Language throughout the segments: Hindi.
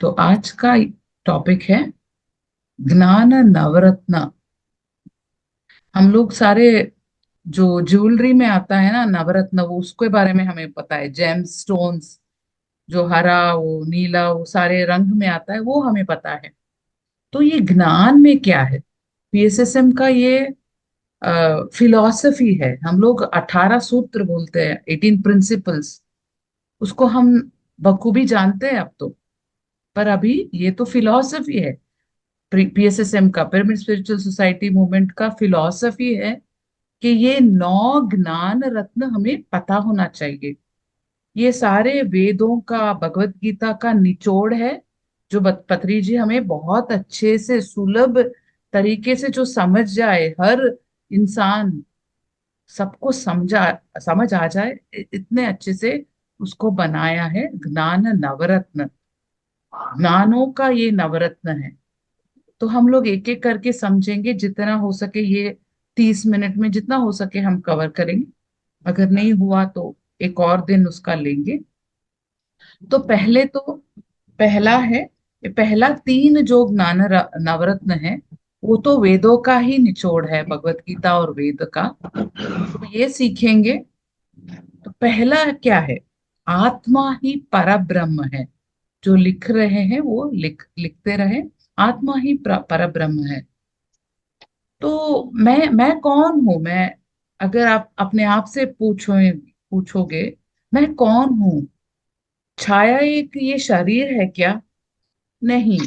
तो आज का टॉपिक है ज्ञान नवरत्न। हम लोग सारे जो ज्वेलरी में आता है ना नवरत्न, वो उसके बारे में हमें पता है। जेम स्टोन्स, जो हरा, वो नीला, वो सारे रंग में आता है, वो हमें पता है। तो ये ज्ञान में क्या है? पीएसएसएम का ये फिलॉसफी है। हम लोग 18 सूत्र बोलते हैं, 18 प्रिंसिपल्स। उसको हम बखूबी जानते हैं अब तो। पर अभी ये तो फिलॉसफी है। पीएसएसएम का, पिरामिड स्पिरिचुअल सोसाइटी मूवमेंट का फिलॉसफी है कि ये 9 ज्ञान रत्न हमें पता होना चाहिए। ये सारे वेदों का, भगवत गीता का निचोड़ है, जो पत्री जी हमें बहुत अच्छे से सुलभ तरीके से जो समझ जाए, हर इंसान, सबको समझ आ जाए, इतने अच्छे से उसको बनाया है। ज्ञान नवरत्न, ज्ञानों का ये नवरत्न है। तो हम लोग एक एक करके समझेंगे, जितना हो सके ये 30 मिनट में जितना हो सके हम कवर करेंगे। अगर नहीं हुआ तो एक और दिन उसका लेंगे। तो पहले तो पहला है, पहला 3 जो नवरत्न है, वो तो वेदों का ही निचोड़ है, भगवत गीता और वेद का। तो ये सीखेंगे। तो पहला क्या है? आत्मा ही परब्रह्म है। जो लिख रहे हैं वो लिखते रहे। आत्मा ही परब्रह्म है। तो मैं कौन हूं? मैं, अगर आप अपने आप से पूछोगे, मैं कौन हूं? छाया एक ये शरीर है क्या? नहीं।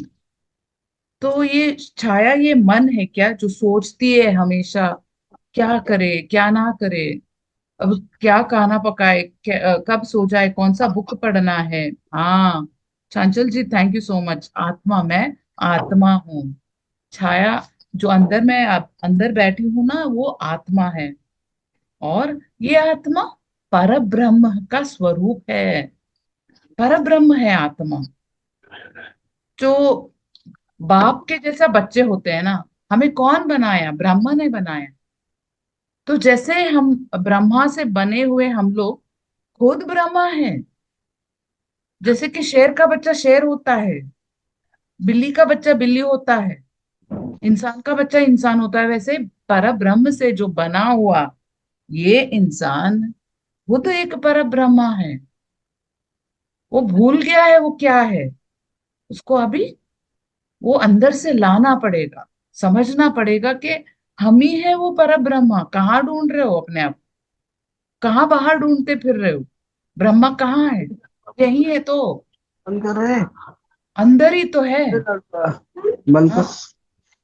तो ये छाया ये मन है क्या, जो सोचती है हमेशा क्या करे क्या ना करे, अब क्या खाना पकाए, कब सो जाए, कौन सा बुक पढ़ना है। हाँ, चांचल जी, थैंक यू सो मच। आत्मा, मैं आत्मा हूँ। छाया, जो अंदर मैं अंदर बैठी हूं ना, वो आत्मा है। और ये आत्मा पर ब्रह्म का स्वरूप है। पर ब्रह्म है आत्मा। जो बाप के जैसा बच्चे होते हैं ना, हमें कौन बनाया? ब्रह्मा ने बनाया। तो जैसे हम ब्रह्मा से बने हुए हम लोग खुद ब्रह्मा हैं। जैसे कि शेर का बच्चा शेर होता है, बिल्ली का बच्चा बिल्ली होता है, इंसान का बच्चा इंसान होता है, वैसे पर ब्रह्म से जो बना हुआ ये इंसान खुद एक पर ब्रह्मा है। वो भूल गया है वो क्या है। उसको अभी वो अंदर से लाना पड़ेगा, समझना पड़ेगा कि हम ही है वो पर ब्रह्मा। कहाँ ढूंढ रहे हो अपने आप? कहाँ बाहर ढूंढते फिर रहे हो? ब्रह्मा कहाँ है? यही है तो, बंद कर रहे हैं। अंदर ही तो है। बंद हाँ,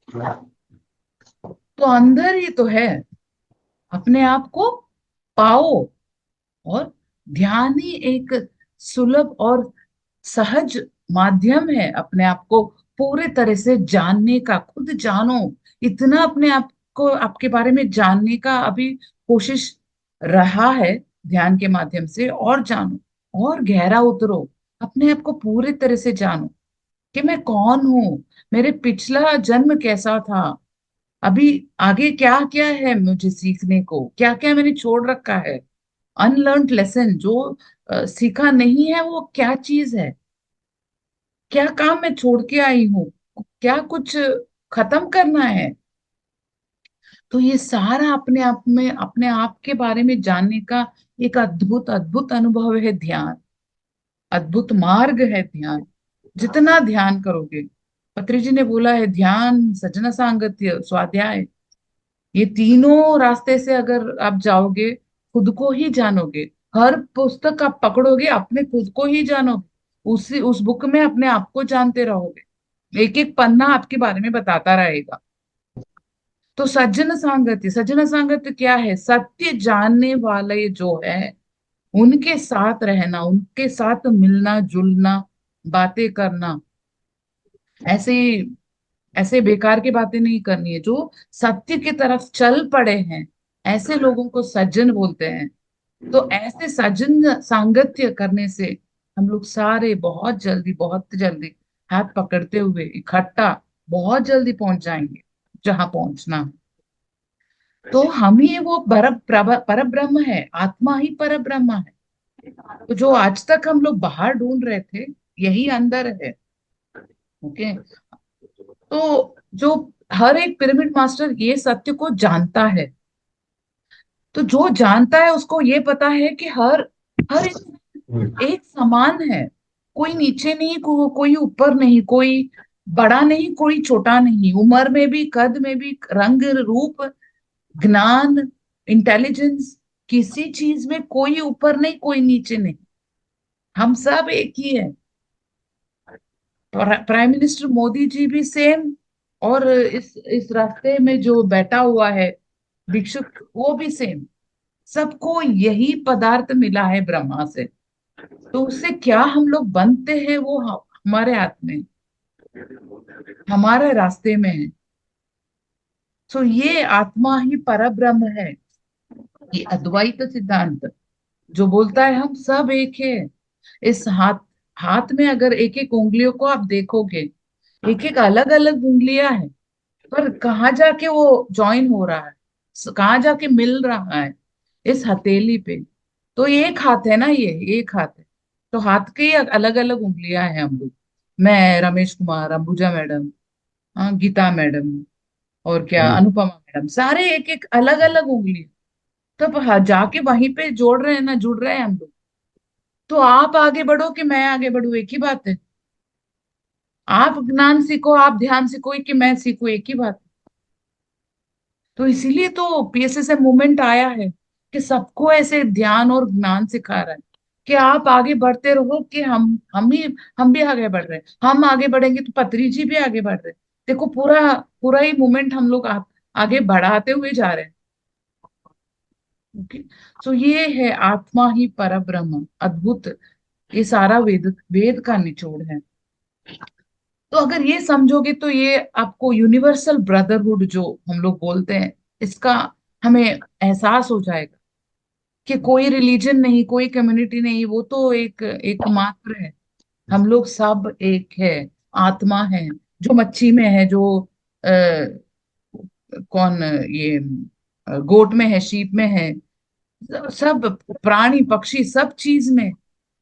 कर। तो अंदर ही तो है। अपने आप को पाओ। और ध्यान ही एक सुलभ और सहज माध्यम है अपने आप को पूरे तरह से जानने का। खुद जानो, इतना अपने आप को, आपके बारे में जानने का अभी कोशिश रहा है ध्यान के माध्यम से। और जानो और गहरा उतरो, अपने आप को पूरी तरह से जानो कि मैं कौन हूं, मेरे पिछला जन्म कैसा था, अभी आगे क्या क्या है मुझे सीखने को, क्या क्या मैंने छोड़ रखा है। अनलर्न्ड लेसन, जो सीखा नहीं है, वो क्या चीज है, क्या काम मैं छोड़ के आई हूँ, क्या कुछ खत्म करना है। तो ये सारा अपने आप में, अपने आप के बारे में जानने का एक अद्भुत अद्भुत अनुभव है ध्यान। अद्भुत मार्ग है ध्यान। जितना ध्यान करोगे, पत्री जी ने बोला है, ध्यान, सजन सांगत्य, स्वाध्याय, ये तीनों रास्ते से अगर आप जाओगे, खुद को ही जानोगे। हर पुस्तक आप पकड़ोगे, अपने खुद को ही जानोगे। उस बुक में अपने आप को जानते रहोगे। एक एक पन्ना आपके बारे में बताता रहेगा। तो सज्जन सांगत्य क्या है? सत्य जानने वाले जो है, उनके साथ रहना, उनके साथ मिलना जुलना, बातें करना। ऐसे ऐसे बेकार की बातें नहीं करनी है, जो सत्य की तरफ चल पड़े हैं, ऐसे लोगों को सज्जन बोलते हैं। तो ऐसे सज्जन सांगत्य करने से हम लोग सारे बहुत जल्दी हाथ पकड़ते हुए इकट्ठा बहुत जल्दी पहुंच जाएंगे जहां पहुंचना है। तो हम ही वो पर ब्रह्म है, आत्मा ही पर ब्रह्म है। तो जो आज तक हम लोग बाहर ढूंढ रहे थे, यही अंदर है। ओके। तो जो हर एक पिरामिड मास्टर ये सत्य को जानता है, तो जो जानता है उसको ये पता है कि हर हर एक समान है। कोई नीचे नहीं, कोई ऊपर नहीं, कोई बड़ा नहीं, कोई छोटा नहीं, उम्र में भी, कद में भी, रंग रूप, ज्ञान, इंटेलिजेंस, किसी चीज में कोई ऊपर नहीं, कोई नीचे नहीं। हम सब एक ही है। प्राइम मिनिस्टर मोदी जी भी सेम, और इस रास्ते में जो बैठा हुआ है भिक्षुक, वो भी सेम। सबको यही पदार्थ मिला है ब्रह्मा से। तो उससे क्या हम लोग बनते हैं वो हमारे हाथ में, हमारे रास्ते में है। सो ये आत्मा ही परब्रह्म है। ये अद्वैत सिद्धांत जो बोलता है हम सब एक है। इस हाथ हाथ में अगर एक एक उंगलियों को आप देखोगे, एक एक अलग अलग उंगलियां हैं, पर कहाँ जाके वो ज्वाइन हो रहा है, कहाँ जाके मिल रहा है, इस हथेली पे। तो ये एक हाथ है ना, ये एक हाथ है। तो हाथ के ही अलग अलग उंगलियां हैं हम लोग। मैं, रमेश कुमार, अंबुजा मैडम, हाँ, गीता मैडम, और क्या अनुपमा मैडम, सारे एक एक अलग अलग उंगली। तब जाके वहीं पे जोड़ रहे हैं ना, जुड़ रहे हैं हम लोग। तो आप आगे बढ़ो कि मैं आगे बढ़ू, एक ही बात है। आप ज्ञान सीखो, आप ध्यान सीखो, कि मैं सीखूं, एक ही बात। तो इसीलिए तो पीएसएसएम मूवमेंट आया है, कि सबको ऐसे ध्यान और ज्ञान सिखा रहा है कि आप आगे बढ़ते रहो, कि हम भी आगे बढ़ रहे हैं। हम आगे बढ़ेंगे तो पत्री जी भी आगे बढ़ रहे हैं। देखो, पूरा पूरा ही मूवमेंट हम लोग आगे बढ़ाते हुए जा रहे हैं। ओके। सो ये है आत्मा ही परब्रह्म, अद्भुत। ये सारा वेद वेद का निचोड़ है। तो अगर ये समझोगे तो ये आपको यूनिवर्सल ब्रदरहुड जो हम लोग बोलते हैं, इसका हमें एहसास हो जाएगा कि कोई रिलीजन नहीं, कोई कम्युनिटी नहीं, वो तो एक एकमात्र है। हम लोग सब एक है। आत्मा है, जो मच्छी में है, जो आ, कौन ये गोट में है, शीप में है, सब प्राणी पक्षी, सब चीज में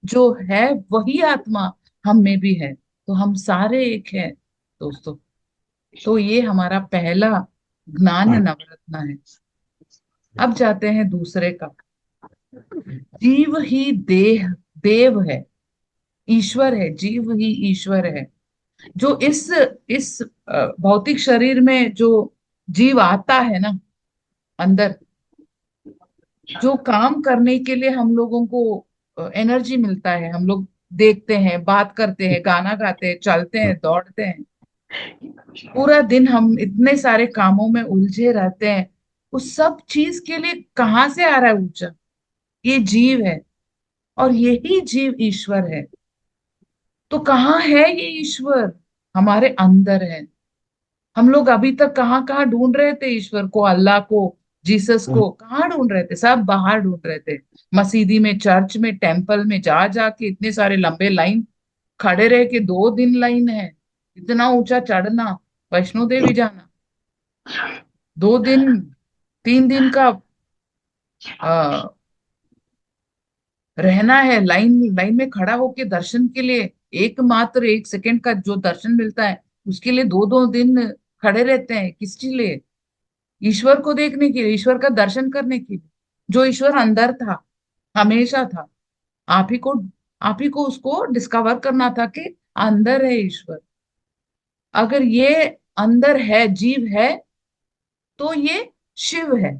जो है वही आत्मा हम में भी है। तो हम सारे एक है दोस्तों। तो ये हमारा पहला ज्ञान नवरत्न है। अब जाते हैं दूसरे का। जीव ही देव है, ईश्वर है। जीव ही ईश्वर है। जो इस भौतिक शरीर में जो जीव आता है ना अंदर, जो काम करने के लिए हम लोगों को एनर्जी मिलता है, हम लोग देखते हैं, बात करते हैं, गाना गाते हैं, चलते हैं, दौड़ते हैं, पूरा दिन हम इतने सारे कामों में उलझे रहते हैं। उस सब चीज के लिए कहाँ से आ रहा है ऊर्जा? ये जीव है, और यही जीव ईश्वर है। तो कहाँ है ये ईश्वर? हमारे अंदर है। हम लोग अभी तक कहाँ कहाँ ढूंढ रहे थे ईश्वर को, अल्लाह को, जीसस को, कहाँ ढूंढ रहे थे? सब बाहर ढूंढ रहे थे। मसीदी में, चर्च में, टेम्पल में जा जाके इतने सारे लंबे लाइन, खड़े रह के 2 दिन लाइन है, इतना ऊंचा चढ़ना, वैष्णो देवी जाना, 2 दिन, 3 दिन का आ, रहना है, लाइन लाइन में खड़ा होके दर्शन के लिए। एकमात्र 1 सेकंड का जो दर्शन मिलता है, उसके लिए 2 2 दिन खड़े रहते हैं। किसके लिए? ईश्वर को देखने के लिए, ईश्वर का दर्शन करने के लिए। जो ईश्वर अंदर था, हमेशा था। आप ही को आप ही को उसको डिस्कवर करना था कि अंदर है ईश्वर। अगर ये अंदर है, जीव है, तो ये शिव है।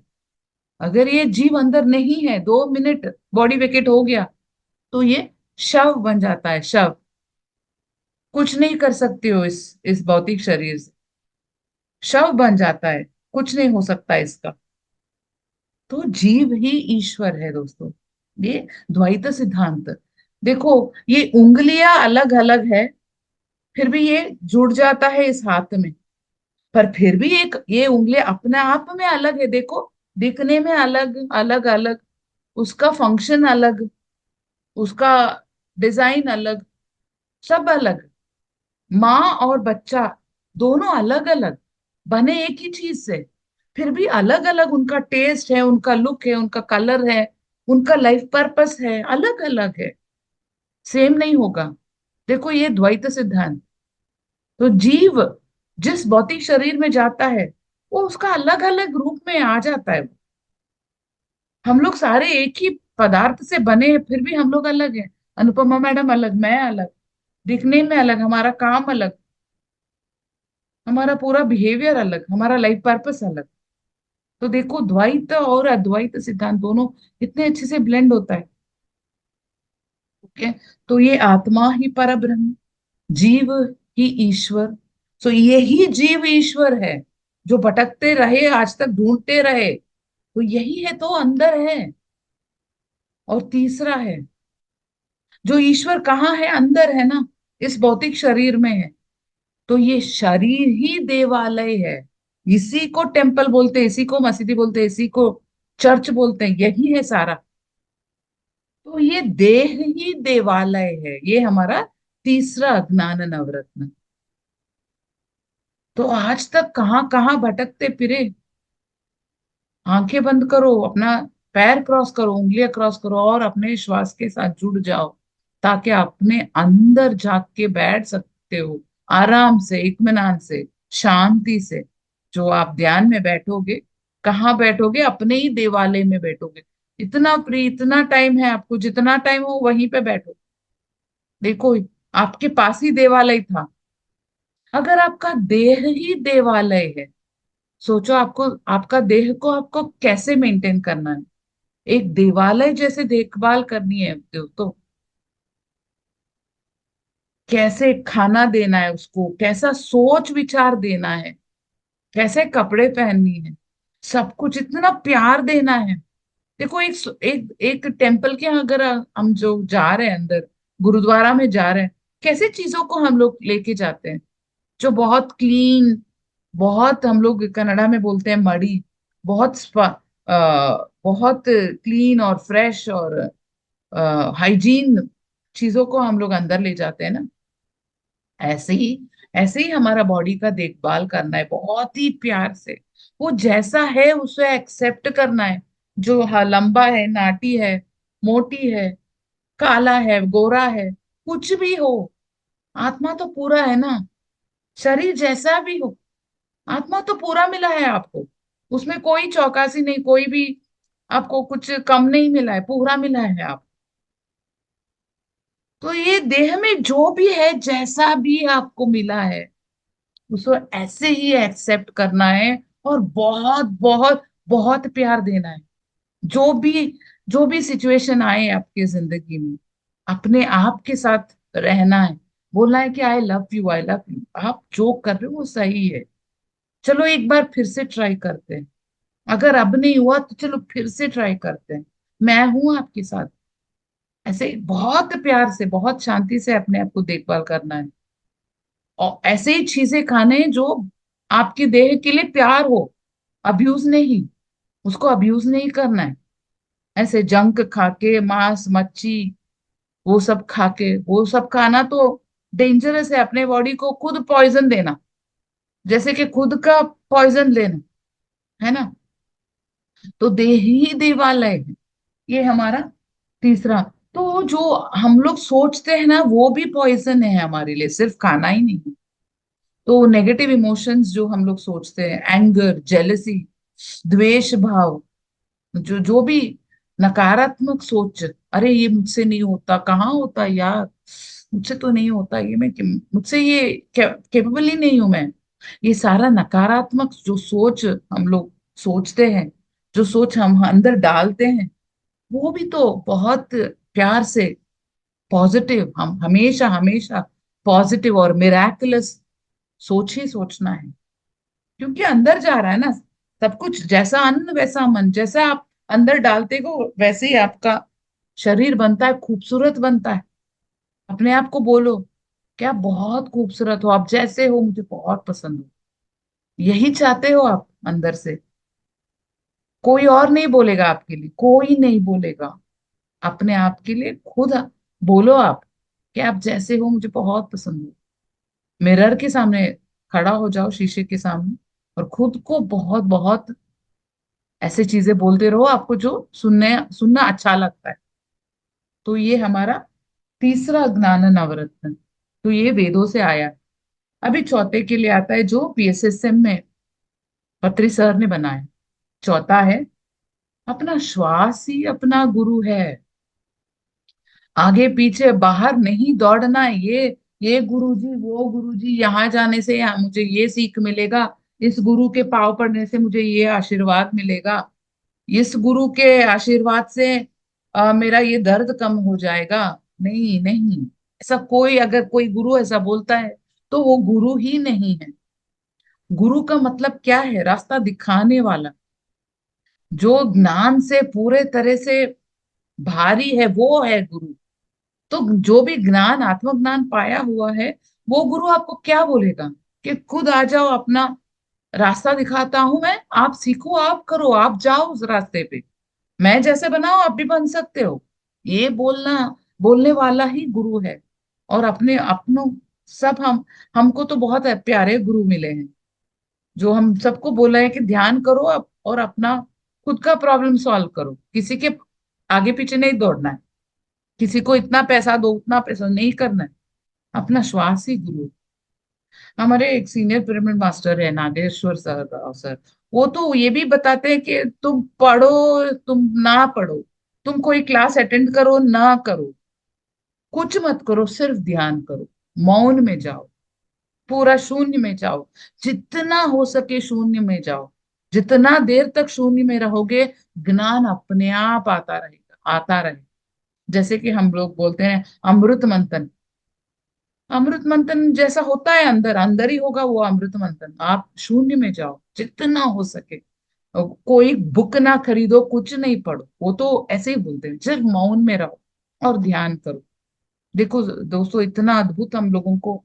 अगर ये जीव अंदर नहीं है, 2 मिनट बॉडी वेकेट हो गया, तो ये शव बन जाता है, शव। कुछ नहीं कर सकते हो इस भौतिक शरीर से। शव बन जाता है, कुछ नहीं हो सकता इसका। तो जीव ही ईश्वर है दोस्तों। ये द्वैत सिद्धांत। देखो, ये उंगलियां अलग अलग है, फिर भी ये जुड़ जाता है इस हाथ में। पर फिर भी एक ये उंगलियां अपने आप में अलग है, देखो, दिखने में अलग अलग अलग, उसका फंक्शन अलग, उसका डिजाइन अलग, सब अलग। माँ और बच्चा दोनों अलग अलग, बने एक ही चीज से, फिर भी अलग अलग उनका टेस्ट है, उनका लुक है, उनका कलर है, उनका लाइफ पर्पस है, अलग अलग है। सेम नहीं होगा। देखो, ये द्वैत सिद्धांत। तो जीव जिस भौतिक शरीर में जाता है वो उसका अलग अलग रूप में आ जाता है। हम लोग सारे एक ही पदार्थ से बने हैं, फिर भी हम लोग अलग हैं। अनुपमा मैडम अलग, मैं अलग, दिखने में अलग, हमारा काम अलग, हमारा पूरा बिहेवियर अलग, हमारा लाइफ पर्पस अलग। तो देखो, द्वैत और अद्वैत सिद्धांत दोनों इतने अच्छे से ब्लेंड होता है। ओके। तो ये आत्मा ही परब्रह्म, जीव ही ईश्वर। सो यही जीव ईश्वर है जो भटकते रहे, आज तक ढूंढते रहे। तो यही है तो अंदर है। और तीसरा है, जो ईश्वर कहाँ है? अंदर है ना, इस भौतिक शरीर में है। तो ये शरीर ही देवालय है। इसी को टेम्पल बोलते हैं, इसी को मसीदी बोलते हैं, इसी को चर्च बोलते हैं। यही है सारा। तो ये देह ही देवालय है। ये हमारा तीसरा ज्ञान नवरत्न। तो आज तक कहाँ कहाँ भटकते फिरे। आंखें बंद करो, अपना पैर क्रॉस करो, उंगलियां क्रॉस करो और अपने श्वास के साथ जुड़ जाओ, ताकि अपने अंदर जाग के बैठ सकते हो, आराम से, इत्मीनान से, शांति से। जो आप ध्यान में बैठोगे, कहाँ बैठोगे? अपने ही देवालय में बैठोगे। इतना फ्री, इतना टाइम है आपको, जितना टाइम हो वहीं पे बैठो। देखो, आपके पास ही देवालय था। अगर आपका देह ही देवालय है, सोचो आपको, आपका देह को आपको कैसे मेंटेन करना है। एक देवालय जैसे देखभाल करनी है तो कैसे खाना देना है उसको, कैसा सोच विचार देना है, कैसे कपड़े पहननी है, सब कुछ इतना प्यार देना है। देखो, एक एक एक टेम्पल के यहाँ अगर हम जो जा रहे हैं अंदर, गुरुद्वारा में जा रहे हैं, कैसे चीजों को हम लोग लेके जाते हैं, जो बहुत क्लीन, बहुत, हम लोग कन्नड़ा में बोलते हैं मड़ी, बहुत बहुत क्लीन और फ्रेश और हाइजीन चीजों को हम लोग अंदर ले जाते हैं ना। ऐसे ही, ऐसे ही हमारा बॉडी का देखभाल करना है बहुत ही प्यार से। वो जैसा है उसे एक्सेप्ट करना है। जो लंबा है, नाटी है, मोटी है, काला है, गोरा है, कुछ भी हो, आत्मा तो पूरा है ना। शरीर जैसा भी हो, आत्मा तो पूरा मिला है आपको। उसमें कोई चौकासी नहीं, कोई भी आपको कुछ कम नहीं मिला है, पूरा मिला है आप। तो ये देह में जो भी है, जैसा भी आपको मिला है, उसको ऐसे ही एक्सेप्ट करना है। और बहुत बहुत बहुत प्यार देना है। जो भी जो भी सिचुएशन आए आपके जिंदगी में, अपने आप के साथ रहना है। बोलना है कि I love you, I love you. आप जो कर रहे हो वो सही है। चलो एक बार फिर से ट्राई करते हैं। अगर अब नहीं हुआ तो चलो फिर से ट्राई करते हैं। मैं हूं आपके साथ। ऐसे बहुत प्यार से, बहुत शांति से अपने आप को देखभाल करना है। और ऐसे ही चीजें खाने हैं जो आपके देह के लिए प्यार हो, अब्यूज नहीं। उसको अब्यूज नहीं करना है। ऐसे जंक खा के, मांस मच्छी, वो सब खा के, वो सब खाना तो डेंजरस है। अपने बॉडी को खुद पॉइजन देना, जैसे कि खुद का पॉइजन लेना, है ना। तो देह ही देवालय है। ये हमारा तीसरा। तो जो हम लोग सोचते हैं ना, वो भी पॉइजन है हमारे लिए, सिर्फ खाना ही नहीं। तो नेगेटिव इमोशंस जो हम लोग सोचते हैं, एंगर, जेलसी, द्वेष भाव, जो जो भी नकारात्मक सोच, अरे ये मुझसे नहीं होता, कहाँ होता यार, मुझसे तो नहीं होता ये, मैं मुझसे ये कैपेबल ही नहीं हूं मैं। ये सारा नकारात्मक जो सोच हम लोग सोचते हैं, जो सोच हम अंदर डालते हैं, वो भी तो बहुत प्यार से पॉजिटिव, हम हमेशा हमेशा पॉजिटिव और मिराकुलस सोच ही सोचना है। क्योंकि अंदर जा रहा है ना सब कुछ। जैसा अन्न वैसा मन, जैसा आप अंदर डालते हो वैसे ही आपका शरीर बनता है, खूबसूरत बनता है। अपने आप को बोलो क्या बहुत खूबसूरत हो, आप जैसे हो मुझे बहुत पसंद हो। यही चाहते हो आप अंदर से। कोई और नहीं बोलेगा आपके लिए, कोई नहीं बोलेगा। अपने आप के लिए खुद बोलो आप कि आप जैसे हो मुझे बहुत पसंद हो। मिरर के सामने खड़ा हो जाओ, शीशे के सामने, और खुद को बहुत बहुत ऐसे चीजें बोलते रहो आपको जो सुनने सुनना अच्छा लगता है। तो ये हमारा तीसरा ज्ञान नवरत्न। तो ये वेदों से आया है। अभी चौथे के लिए आता है जो पीएसएसएम में पत्री सर ने बनाया। चौथा है, अपना श्वास ही अपना गुरु है। आगे पीछे बाहर नहीं दौड़ना है। ये गुरुजी वो गुरुजी, यहाँ जाने से यहाँ मुझे ये सीख मिलेगा, इस गुरु के पांव पड़ने से मुझे ये आशीर्वाद मिलेगा, इस गुरु के आशीर्वाद से मेरा ये दर्द कम हो जाएगा। नहीं नहीं, ऐसा कोई, अगर कोई गुरु ऐसा बोलता है तो वो गुरु ही नहीं है। गुरु का मतलब क्या है? रास्ता दिखाने वाला, जो ज्ञान से पूरे तरह से भारी है, वो है गुरु। तो जो भी ज्ञान, आत्मज्ञान पाया हुआ है, वो गुरु आपको क्या बोलेगा कि खुद आ जाओ, अपना रास्ता दिखाता हूं मैं, आप सीखो, आप करो, आप जाओ उस रास्ते पे, मैं जैसे बनाओ आप भी बन सकते हो। ये बोलने वाला ही गुरु है। और अपने अपनों, सब हमको तो बहुत प्यारे गुरु मिले हैं, जो हम सबको बोला है कि ध्यान करो आप और अपना खुद का प्रॉब्लम सॉल्व करो, किसी के आगे पीछे नहीं दौड़ना है, किसी को इतना पैसा दो उतना पैसा नहीं करना है, अपना श्वास ही गुरु। हमारे एक सीनियर पिरामिड मास्टर है, नागेश्वर सर, राव सर, वो तो ये भी बताते हैं कि तुम पढ़ो, तुम ना पढ़ो, तुम कोई क्लास अटेंड करो ना करो, कुछ मत करो, सिर्फ ध्यान करो, मौन में जाओ, पूरा शून्य में जाओ, जितना हो सके शून्य में जाओ। जितना देर तक शून्य में रहोगे, ज्ञान अपने आप आता रहेगा, आता रहेगा। जैसे कि हम लोग बोलते हैं अमृत मंथन, अमृत मंथन जैसा होता है, अंदर अंदर ही होगा वो अमृत मंथन। आप शून्य में जाओ जितना हो सके, कोई बुक ना खरीदो, कुछ नहीं पढ़ो, वो तो ऐसे ही बोलते हैं, सिर्फ मौन में रहो और ध्यान करो। देखो दोस्तों, इतना अद्भुत हम लोगों को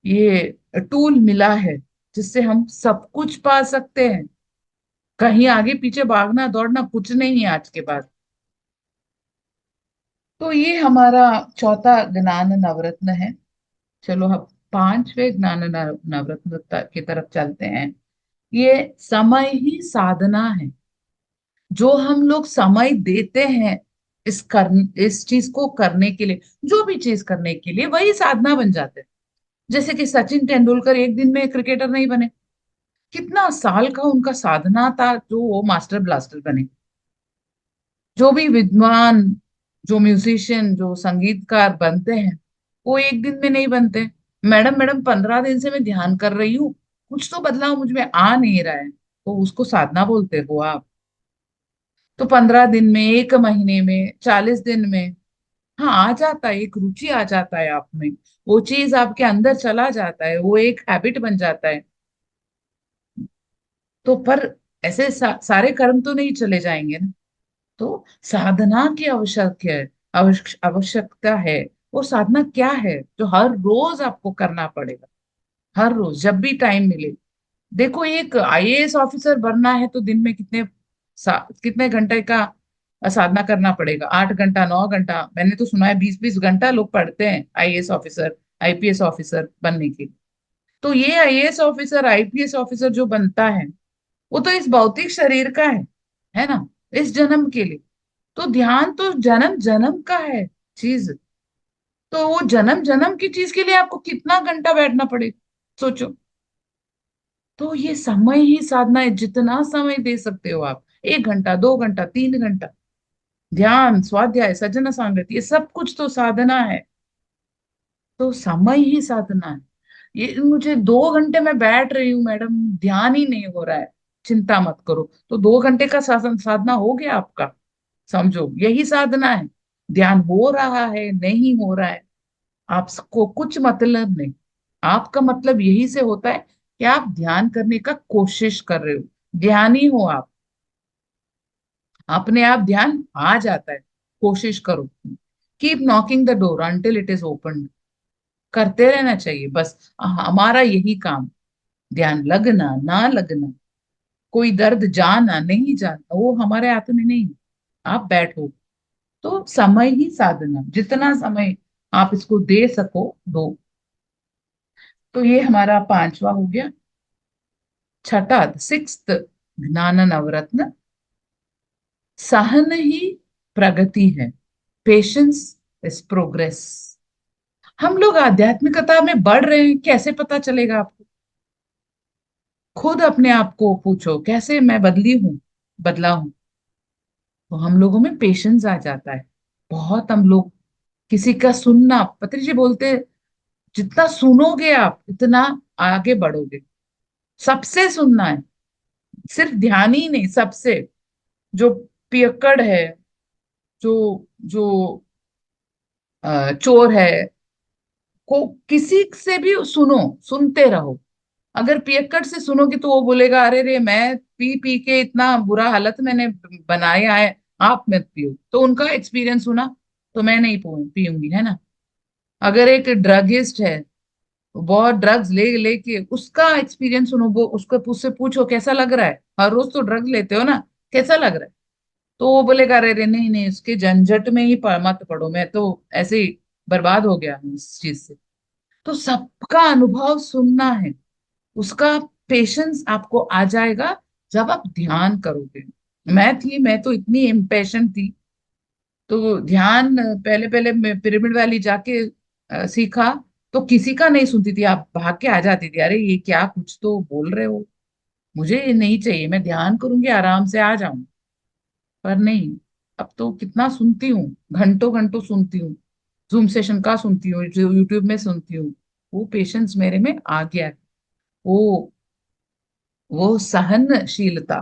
ये टूल मिला है, जिससे हम सब कुछ पा सकते हैं। कहीं आगे पीछे भागना दौड़ना कुछ नहीं है आज के बाद। तो ये हमारा चौथा ज्ञान नवरत्न है। चलो हम पांचवे ज्ञान नवरत्न की तरफ चलते हैं। ये समय ही साधना है। जो हम लोग समय देते हैं इस चीज को करने के लिए, जो भी चीज करने के लिए, वही साधना बन जाते हैं। जैसे कि सचिन तेंदुलकर एक दिन में क्रिकेटर नहीं बने, कितना साल का उनका साधना था जो वो मास्टर ब्लास्टर बने। जो भी विद्वान, जो म्यूजिशियन, जो संगीतकार बनते हैं, वो एक दिन में नहीं बनते। मैडम मैडम 15 दिन से मैं ध्यान कर रही हूँ, कुछ तो बदलाव मुझ में आ नहीं रहा है, तो उसको साधना बोलते हो आप। तो 15 दिन में, एक महीने में, 40 दिन में, हाँ आ जाता है, एक रुचि आ जाता है आप में, वो चीज आपके अंदर चला जाता है, वो एक हैबिट बन जाता है। तो पर ऐसे सारे कर्म तो नहीं चले जाएंगे ना। तो साधना की आवश्यकता है। वो साधना क्या है जो हर रोज आपको करना पड़ेगा, हर रोज जब भी टाइम मिले। देखो, एक आईएएस ऑफिसर बनना है तो दिन में कितने घंटे का साधना करना पड़ेगा? 8 घंटा, 9 घंटा, मैंने तो सुना है 20-20 घंटा लोग पढ़ते हैं आईएएस ऑफिसर, आईपीएस ऑफिसर बनने के लिए। तो ये आईएएस ऑफिसर, आईपीएस ऑफिसर जो बनता है, वो तो इस भौतिक शरीर का है ना, इस जन्म के लिए। तो ध्यान तो जन्म जन्म का है चीज। तो वो जन्म जन्म की चीज के लिए आपको कितना घंटा बैठना पड़ेगा, सोचो। तो ये समय ही साधना है, जितना समय दे सकते हो आप, 1 घंटा, 2 घंटा, 3 घंटा, ध्यान, स्वाध्याय, सजन सांगत, ये सब कुछ तो साधना है। तो समय ही साधना है। ये मुझे 2 घंटे में बैठ रही हूँ मैडम, ध्यान ही नहीं हो रहा है, चिंता मत करो, तो 2 घंटे का साधना हो गया आपका। समझो यही साधना है। ध्यान हो रहा है नहीं हो रहा है, आपको कुछ मतलब नहीं। आपका मतलब यही से होता है कि आप ध्यान करने का कोशिश कर रहे हो, ध्यानी हो आप। अपने आप ध्यान आ जाता है, कोशिश करो। Keep knocking the door until it is open. करते रहना चाहिए बस, हमारा यही काम। ध्यान लगना ना लगना, कोई दर्द जाना नहीं जाना, वो हमारे हाथ में नहीं है। आप बैठो। तो समय ही साधना, जितना समय आप इसको दे सको दो। तो ये हमारा पांचवा हो गया। छठा, सिक्स्थ ज्ञान नवरत्न, सहन ही प्रगति है। Patience is progress. हम लोग आध्यात्मिकता में बढ़ रहे हैं, कैसे पता चलेगा आपको? खुद अपने आप को पूछो, कैसे मैं बदली हूँ, बदला हूँ। तो हम लोगों में पेशेंस आ जाता है बहुत। हम लोग किसी का सुनना, पत्री जी बोलते हैं, जितना सुनोगे आप इतना आगे बढ़ोगे। सबसे सुनना है, सिर्फ ध्यान ही नहीं, सबसे। जो पियक्कड़ है, जो जो चोर है, को किसी से भी सुनो, सुनते रहो। अगर पियक्कड़ से सुनोगे तो वो बोलेगा, अरे रे, मैं पी पी के इतना बुरा हालत मैंने बनाया है, आप मत पियो। तो उनका एक्सपीरियंस सुना, तो मैं नहीं पीऊंगी, है ना। अगर एक ड्रगिस्ट है, बहुत ड्रग्स ले लेके उसका एक्सपीरियंस सुनो, वो उसको उससे पूछो कैसा लग रहा है, हर रोज तो ड्रग लेते हो ना, कैसा लग रहा है? तो वो बोलेगा, अरे रे, नहीं नहीं, उसके झंझट में ही मत पड़ो, मैं तो ऐसे ही बर्बाद हो गया हूँ इस चीज से। तो सबका अनुभव सुनना है, उसका पेशेंस आपको आ जाएगा जब आप ध्यान करोगे। मैं तो इतनी इम्पेशेंट थी, तो ध्यान पहले पहले मैं पिरामिड वैली जाके सीखा, तो किसी का नहीं सुनती थी, आप भाग के आ जाती थी, अरे ये क्या कुछ तो बोल रहे हो, मुझे ये नहीं चाहिए, मैं ध्यान करूंगी आराम से आ जाऊं। पर नहीं, अब तो कितना सुनती हूँ, घंटों घंटों सुनती हूँ, जूम सेशन का सुनती हूँ, जो यूट्यूब में सुनती हूँ। वो पेशेंस मेरे में आ गया है। वो वो सहनशीलता,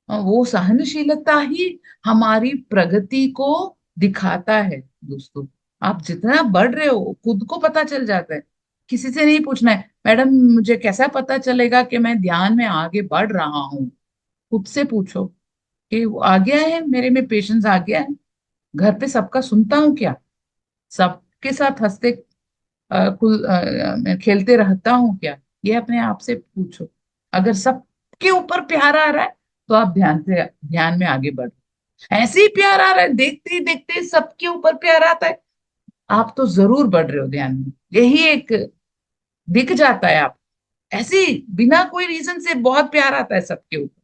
वो सहनशीलता ही हमारी प्रगति को दिखाता है दोस्तों। आप जितना बढ़ रहे हो खुद को पता चल जाता है, किसी से नहीं पूछना है, मैडम मुझे कैसा पता चलेगा कि मैं ध्यान में आगे बढ़ रहा हूँ? खुद से पूछो कि वो आ गया है, मेरे में पेशेंस आ गया है, घर पे सबका सुनता हूँ क्या, सबके साथ हंसते खेलते रहता हूँ क्या? ये अपने आप से पूछो। अगर सबके ऊपर प्यार आ रहा है तो आप ध्यान में आगे बढ़ो। ऐसे ही प्यार आ रहा है, देखते ही देखते सबके ऊपर प्यार आता है, आप तो जरूर बढ़ रहे हो ध्यान में। यही एक दिख जाता है आप, ऐसे ही बिना कोई रीजन से बहुत प्यार आता है सबके ऊपर,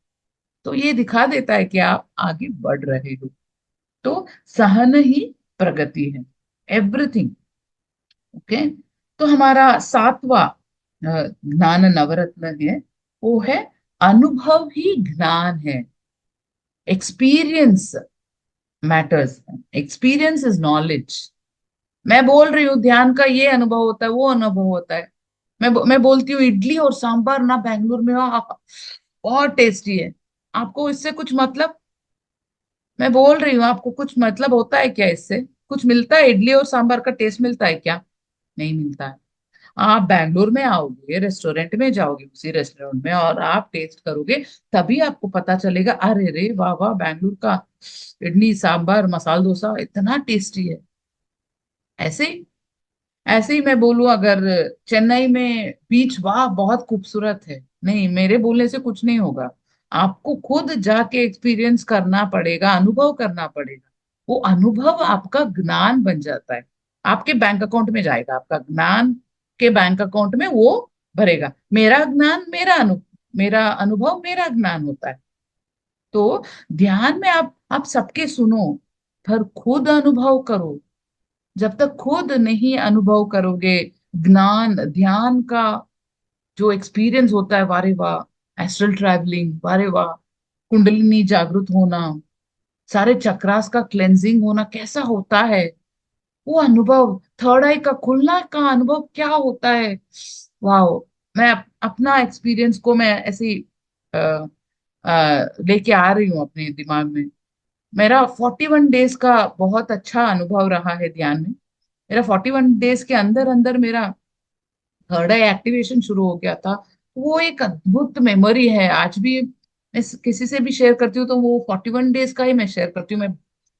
तो ये दिखा देता है कि आप आगे बढ़ रहे हो। तो सहन ही प्रगति है, एवरीथिंग। ओके। तो हमारा सातवां ज्ञान नवरत्न है, वो है अनुभव ही ज्ञान है। Experience matters, experience is knowledge. मैं बोल रही हूँ ध्यान का ये अनुभव होता है, वो अनुभव होता है। मैं बोलती हूँ इडली और सांभर ना बेंगलुरु में, बहुत टेस्टी है, आपको इससे कुछ मतलब? मैं बोल रही हूँ, आपको कुछ मतलब होता है क्या इससे? कुछ मिलता है? इडली और सांभर का टेस्ट मिलता है क्या? नहीं मिलता है। आप बैंगलोर में आओगे, रेस्टोरेंट में जाओगे, उसी रेस्टोरेंट में, और आप टेस्ट करोगे, तभी आपको पता चलेगा, अरे रे वाह वाह, बैंगलोर का इडली सांभर मसाला डोसा इतना टेस्टी है। ऐसे ही, ऐसे ही मैं बोलूं, अगर चेन्नई में बीच, वाह बहुत खूबसूरत है, नहीं, मेरे बोलने से कुछ नहीं होगा, आपको खुद जाके एक्सपीरियंस करना पड़ेगा, अनुभव करना पड़ेगा। वो अनुभव आपका ज्ञान बन जाता है, आपके बैंक अकाउंट में जाएगा, आपका ज्ञान के बैंक अकाउंट में वो भरेगा। मेरा ज्ञान मेरा अनुभव मेरा ज्ञान होता है। तो ध्यान में आप सबके सुनो, पर खुद अनुभव करो। जब तक खुद नहीं अनुभव करोगे ज्ञान ध्यान का, जो एक्सपीरियंस होता है, वारे वाह, एस्ट्रल ट्रैवलिंग, वारे वाह, कुंडलिनी जागृत होना, सारे चक्रास का क्लेंजिंग होना कैसा होता है, वो अनुभव, थर्ड आई का खुलना का अनुभव क्या होता है, वाह। मैं अपना एक्सपीरियंस को मैं ऐसे ही लेके आ रही हूँ अपने दिमाग में। मेरा 41 डेज का बहुत अच्छा अनुभव रहा है ध्यान में। मेरा 41 डेज के अंदर अंदर मेरा थर्ड आई एक्टिवेशन शुरू हो गया था। वो एक अद्भुत मेमोरी है आज भी। मैं किसी से भी शेयर करती हूँ तो वो 41 डेज का ही मैं शेयर करती हूँ।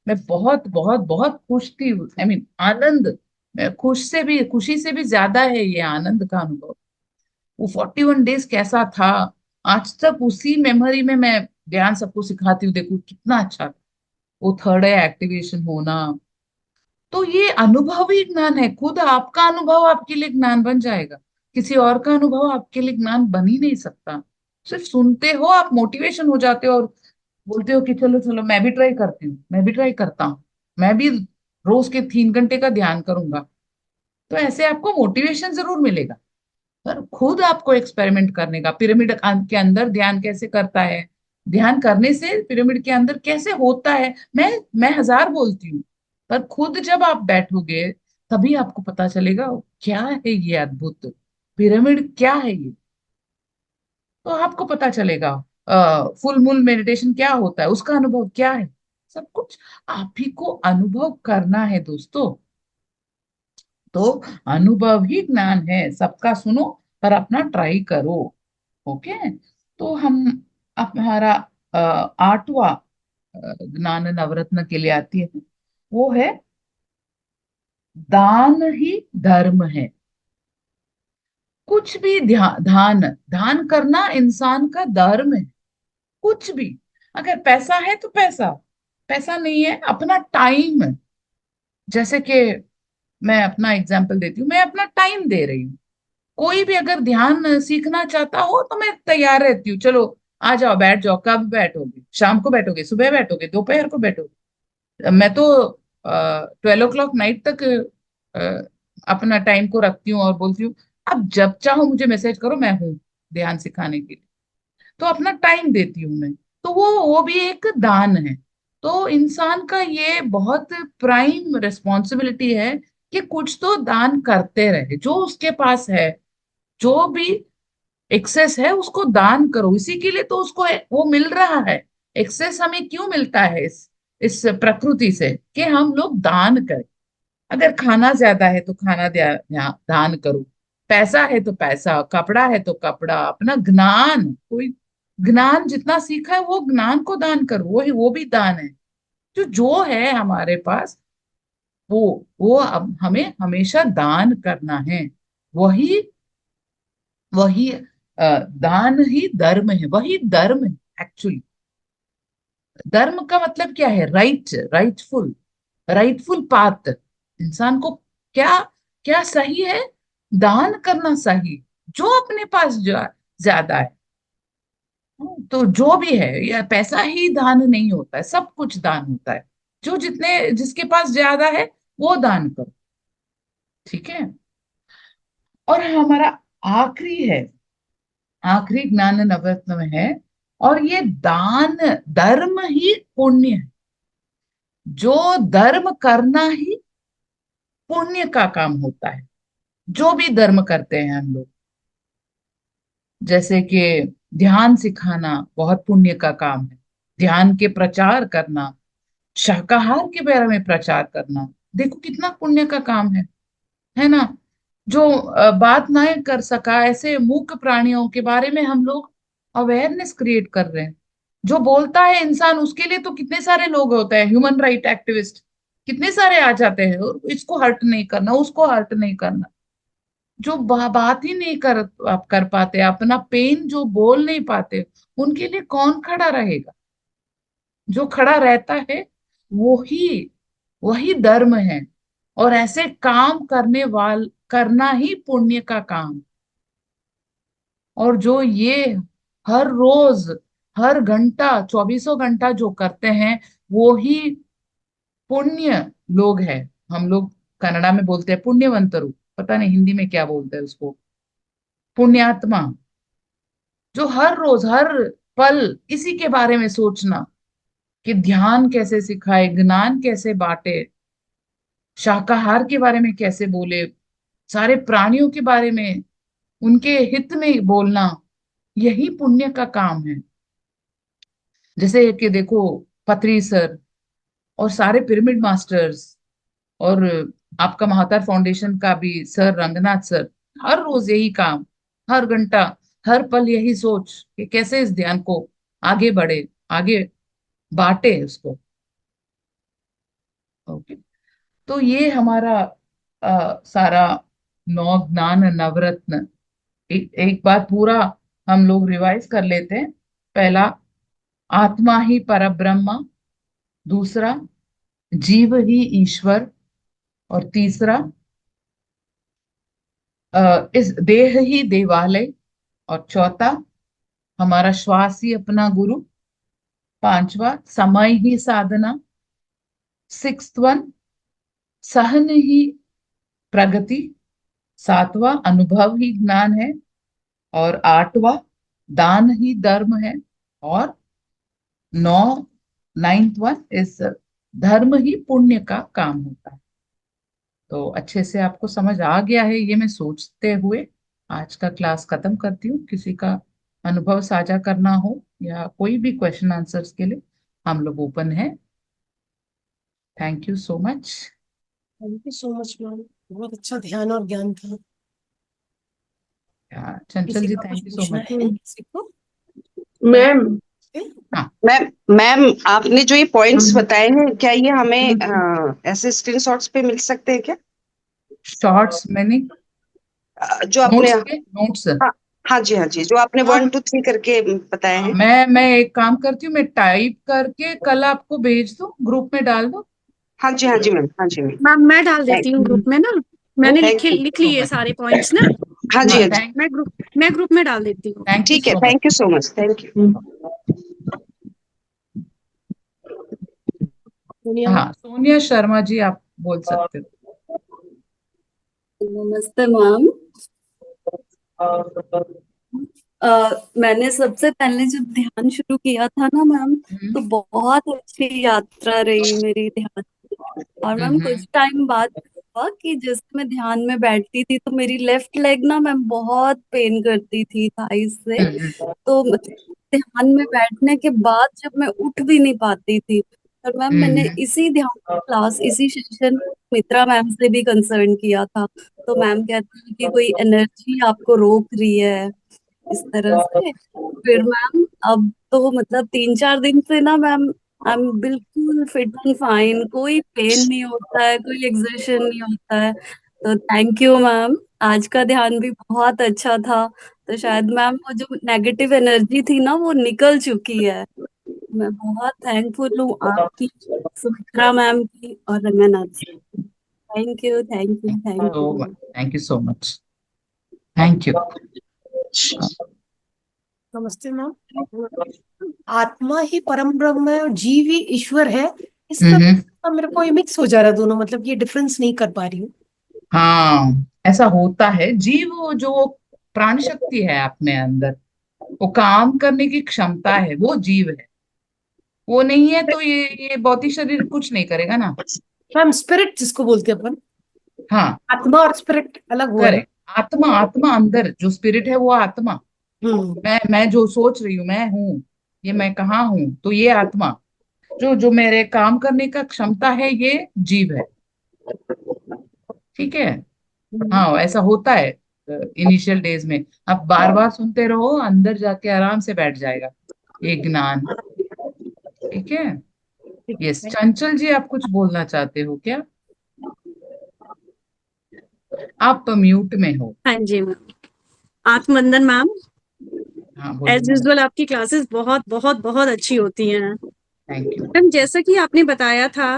मैं बहुत बहुत बहुत खुश थी, आई मीन आनंद। मैं खुशी से भी ज्यादा है ये आनंद का अनुभव। वो 41 डेज कैसा था, आज तक उसी मेमोरी में मैं ध्यान सबको सिखाती हूँ, देखो कितना अच्छा था वो थर्ड आई एक्टिवेशन होना। तो ये अनुभव ही ज्ञान है, खुद आपका अनुभव आपके लिए ज्ञान बन जाएगा। किसी और का अनुभव आपके लिए ज्ञान बन ही नहीं सकता। सिर्फ सुनते हो आप, मोटिवेशन हो जाते हो और बोलते हो कि चलो चलो, मैं भी ट्राई करती हूँ, मैं भी ट्राई करता हूँ, मैं भी रोज के 3 घंटे का ध्यान करूंगा। तो ऐसे आपको मोटिवेशन जरूर मिलेगा, पर खुद आपको एक्सपेरिमेंट करने का, पिरामिड के अंदर ध्यान कैसे करता है, ध्यान करने से पिरामिड के अंदर कैसे होता है, मैं हजार बोलती हूँ, पर खुद जब आप बैठोगे तभी आपको पता चलेगा क्या है ये अद्भुत पिरामिड, क्या है ये। तो आपको पता चलेगा फुल मून मेडिटेशन क्या होता है, उसका अनुभव क्या है, सब कुछ आप ही को अनुभव करना है दोस्तों। तो अनुभव ही ज्ञान है, सबका सुनो पर अपना ट्राई करो। ओके, तो हम अब हमारा आठवां ज्ञान नवरत्न के लिए आती है, वो है दान ही धर्म है। कुछ भी दान दान करना इंसान का धर्म है। कुछ भी, अगर पैसा है तो पैसा, पैसा नहीं है अपना टाइम, जैसे कि मैं अपना एग्जांपल देती हूँ, मैं अपना टाइम दे रही हूँ। कोई भी अगर ध्यान सीखना चाहता हो तो मैं तैयार रहती हूँ, चलो आ जाओ बैठ जाओ, कब बैठोगे, शाम को बैठोगे, सुबह बैठोगे, दोपहर को बैठोगे। मैं तो 12 o'clock नाइट तक अपना टाइम को रखती हूँ और बोलती हूँ अब जब चाहो मुझे मैसेज करो, मैं हूँ ध्यान सिखाने के लिए। तो अपना टाइम देती हूँ मैं, तो वो भी एक दान है। तो इंसान का ये बहुत प्राइम रिस्पॉन्सिबिलिटी है कि कुछ तो दान करते रहे, जो उसके पास है, जो भी एक्सेस है उसको दान करो। इसी के लिए तो उसको वो मिल रहा है। एक्सेस हमें क्यों मिलता है इस प्रकृति से, कि हम लोग दान करें। अगर खाना ज्यादा है तो खाना दान करो, पैसा है तो पैसा, कपड़ा है तो कपड़ा, अपना ज्ञान, कोई ज्ञान जितना सीखा है वो ज्ञान को दान करो, वो भी दान है। जो है हमारे पास, वो अब हमें हमेशा दान करना है। वही वही दान ही धर्म है, वही धर्म है एक्चुअली। धर्म का मतलब क्या है? Rightful, rightful path. इंसान को क्या क्या सही है, दान करना सही, जो अपने पास ज्यादा है। तो जो भी है, या पैसा ही दान नहीं होता है, सब कुछ दान होता है। जो जितने जिसके पास ज्यादा है वो दान करो, ठीक है। और हमारा आखिरी है, आखिरी ज्ञान नवरत्न में है, और ये दान धर्म ही पुण्य है। जो धर्म करना ही पुण्य का काम होता है। जो भी धर्म करते हैं हम लोग, जैसे कि ध्यान सिखाना बहुत पुण्य का काम है, ध्यान के प्रचार करना, शाकाहार के बारे में प्रचार करना, देखो कितना पुण्य का काम है ना। जो बात ना कर सका ऐसे मूक प्राणियों के बारे में हम लोग अवेयरनेस क्रिएट कर रहे हैं। जो बोलता है इंसान, उसके लिए तो कितने सारे लोग होते हैं, ह्यूमन राइट एक्टिविस्ट कितने सारे आ जाते हैं, और इसको हर्ट नहीं करना, उसको हर्ट नहीं करना। जो बात ही नहीं आप कर पाते, अपना पेन जो बोल नहीं पाते, उनके लिए कौन खड़ा रहेगा? जो खड़ा रहता है वही वही धर्म है। और ऐसे काम करना ही पुण्य का काम। और जो ये हर रोज, हर घंटा, चौबीसों घंटा जो करते हैं, वो ही पुण्य लोग हैं। हम लोग कन्नड़ा में बोलते हैं पुण्यवंतरु, पता नहीं हिंदी में क्या बोलते हैं उसको, पुण्यात्मा। जो हर रोज, हर पल इसी के बारे में सोचना कि ध्यान कैसे सिखाए, ज्ञान कैसे बांटे, शाकाहार के बारे में कैसे बोले, सारे प्राणियों के बारे में उनके हित में बोलना, यही पुण्य का काम है। जैसे कि देखो, पत्री सर और सारे पिरामिड मास्टर्स, और आपका महातार फाउंडेशन का भी सर रंगनाथ सर, हर रोज यही काम, हर घंटा, हर पल यही सोच कि कैसे इस ध्यान को आगे बढ़े, आगे बांटे उसको। ओके, तो ये हमारा सारा नौ ज्ञान नवरत्न, एक बार पूरा हम लोग रिवाइज कर लेते हैं। पहला, आत्मा ही परब्रह्म। दूसरा, जीव ही ईश्वर। और तीसरा, इस देह ही देवालय। और चौथा, हमारा श्वास ही अपना गुरु। पांचवा, समय ही साधना। सिक्स्थ वन, सहन ही प्रगति। सातवां अनुभव ही ज्ञान है, और आठवां दान ही धर्म है, और नौ नाइन्थ वन इज धर्म ही पुण्य का काम होता है। तो अच्छे से आपको समझ आ गया है ये, मैं सोचते हुए आज का क्लास खत्म करती हूँ। किसी का अनुभव साझा करना हो या कोई भी क्वेश्चन आंसर्स के लिए हम लोग ओपन है। Thank you so much. Thank you so much ma'am, बहुत अच्छा ध्यान और ज्ञान था। चंचल किसी जी, का कुछ थैंक यू सो पूछना मच। है किसी को? मैम हाँ, मैम मैम आपने जो ये पॉइंट्स बताए हैं, क्या ये हमें ऐसे स्क्रीनशॉट्स पे मिल सकते हैं क्या? शॉर्ट्स मैंने जो आपने, नोट्स के नोट्स। हाँ, हाँ जी, हाँ जी, जो आपने हाँ, 1 2 3 करके बताए हैं। मैं एक काम करती हूँ, मैं टाइप करके कल आपको भेज दूँ, ग्रुप में डाल दो। हाँ जी, हाँ जी मैम, हाँ जी मैम। मैम मैं डाल देती हूँ ग्रुप में ना। मैंने ओके, थैंक लिख यू। लिख सो लिए मच। सारे पॉइंट्स ना। हाँ जी, हाँ, हाँ जी। मैं ग्रुप में डाल देती हूँ। थैंक यू ठीक है, so thank you much. So much, thank you. दुनिया में हाँ, सोनिया शर्मा जी, आप बोल सकते हो। नमस्ते मैम। मैंने सबसे पहले जब ध्यान शुरू किया था ना मैम, तो बहुत अच्छी यात्रा रही मेरी ध्यान की। और मैम हम्म, कुछ टाइम बाद हुआ कि जैसे मैं ध्यान में बैठती थी तो मेरी लेफ्ट लेग ना मैम बहुत पेन करती थी थाइस से। हम्म, तो मतलब ध्यान में बैठने के बाद जब मैं उठ भी नहीं पाती थी, और मैम मैंने हम्म, इसी ध्यान क्लास इसी सेशन मित्रा मैम से भी कंसर्न किया था। तो मैम कहती है कि कोई एनर्जी आपको रोक रही है इस तरह से। फिर मैम अब तो मतलब 3 4 दिन से ना मैम आई एम बिल्कुल फिट एंड फाइन, कोई पेन नहीं होता है, कोई एक्सर्शन नहीं होता है। तो थैंक यू मैम, आज का ध्यान भी बहुत अच्छा था। तो शायद मैम वो जो नेगेटिव एनर्जी थी ना वो निकल चुकी है। मैं बहुत थैंकफुल हूँ आपकी, सुमित्रा मैम की और Ranganath. Thank you, thank you, thank so you. Much, thank you so much. Thank you. नमस्ते मैम। आत्मा ही परम ब्रह्म है और जीव ही ईश्वर है, इसका हम्म, मेरे को ये मिक्स हो जा रहा है दोनों, मतलब ये डिफरेंस नहीं कर पा रही हूँ। हाँ, ऐसा होता है। जीव वो जो प्राण शक्ति है अपने अंदर, वो काम करने की क्षमता है, वो जीव है। वो नहीं है तो ये भौतिक शरीर कुछ नहीं करेगा ना। मैम स्पिरिट जिसको बोलते हैं अपन, हाँ, आत्मा और स्पिरिट अलग हुआ ना। करेक्ट। आत्मा, आत्मा अंदर जो स्पिरिट है वो आत्मा। हम्म। मैं जो सोच रही हूँ, मैं हूँ, ये मैं कहाँ हूँ, तो ये आत्मा। जो जो मेरे काम करने का क्षमता है, ये जीव है। ठीक है। हाँ, ऐसा होता है इनिशियल डेज में। अब बार बार सुनते रहो, अंदर जाके आराम से बैठ जाएगा ये ज्ञान। ठीक है। ठीक यस, है। चंचल जी, आप कुछ बोलना चाहते हो क्या? आप म्यूट में हो। हाँ जी मैम। आत्मवंदन मैम। हाँ, बोलिए एज मैडम। यूजुअल आपकी क्लासेस बहुत बहुत बहुत अच्छी होती हैं थैंक यू। मैम। जैसा कि आपने बताया था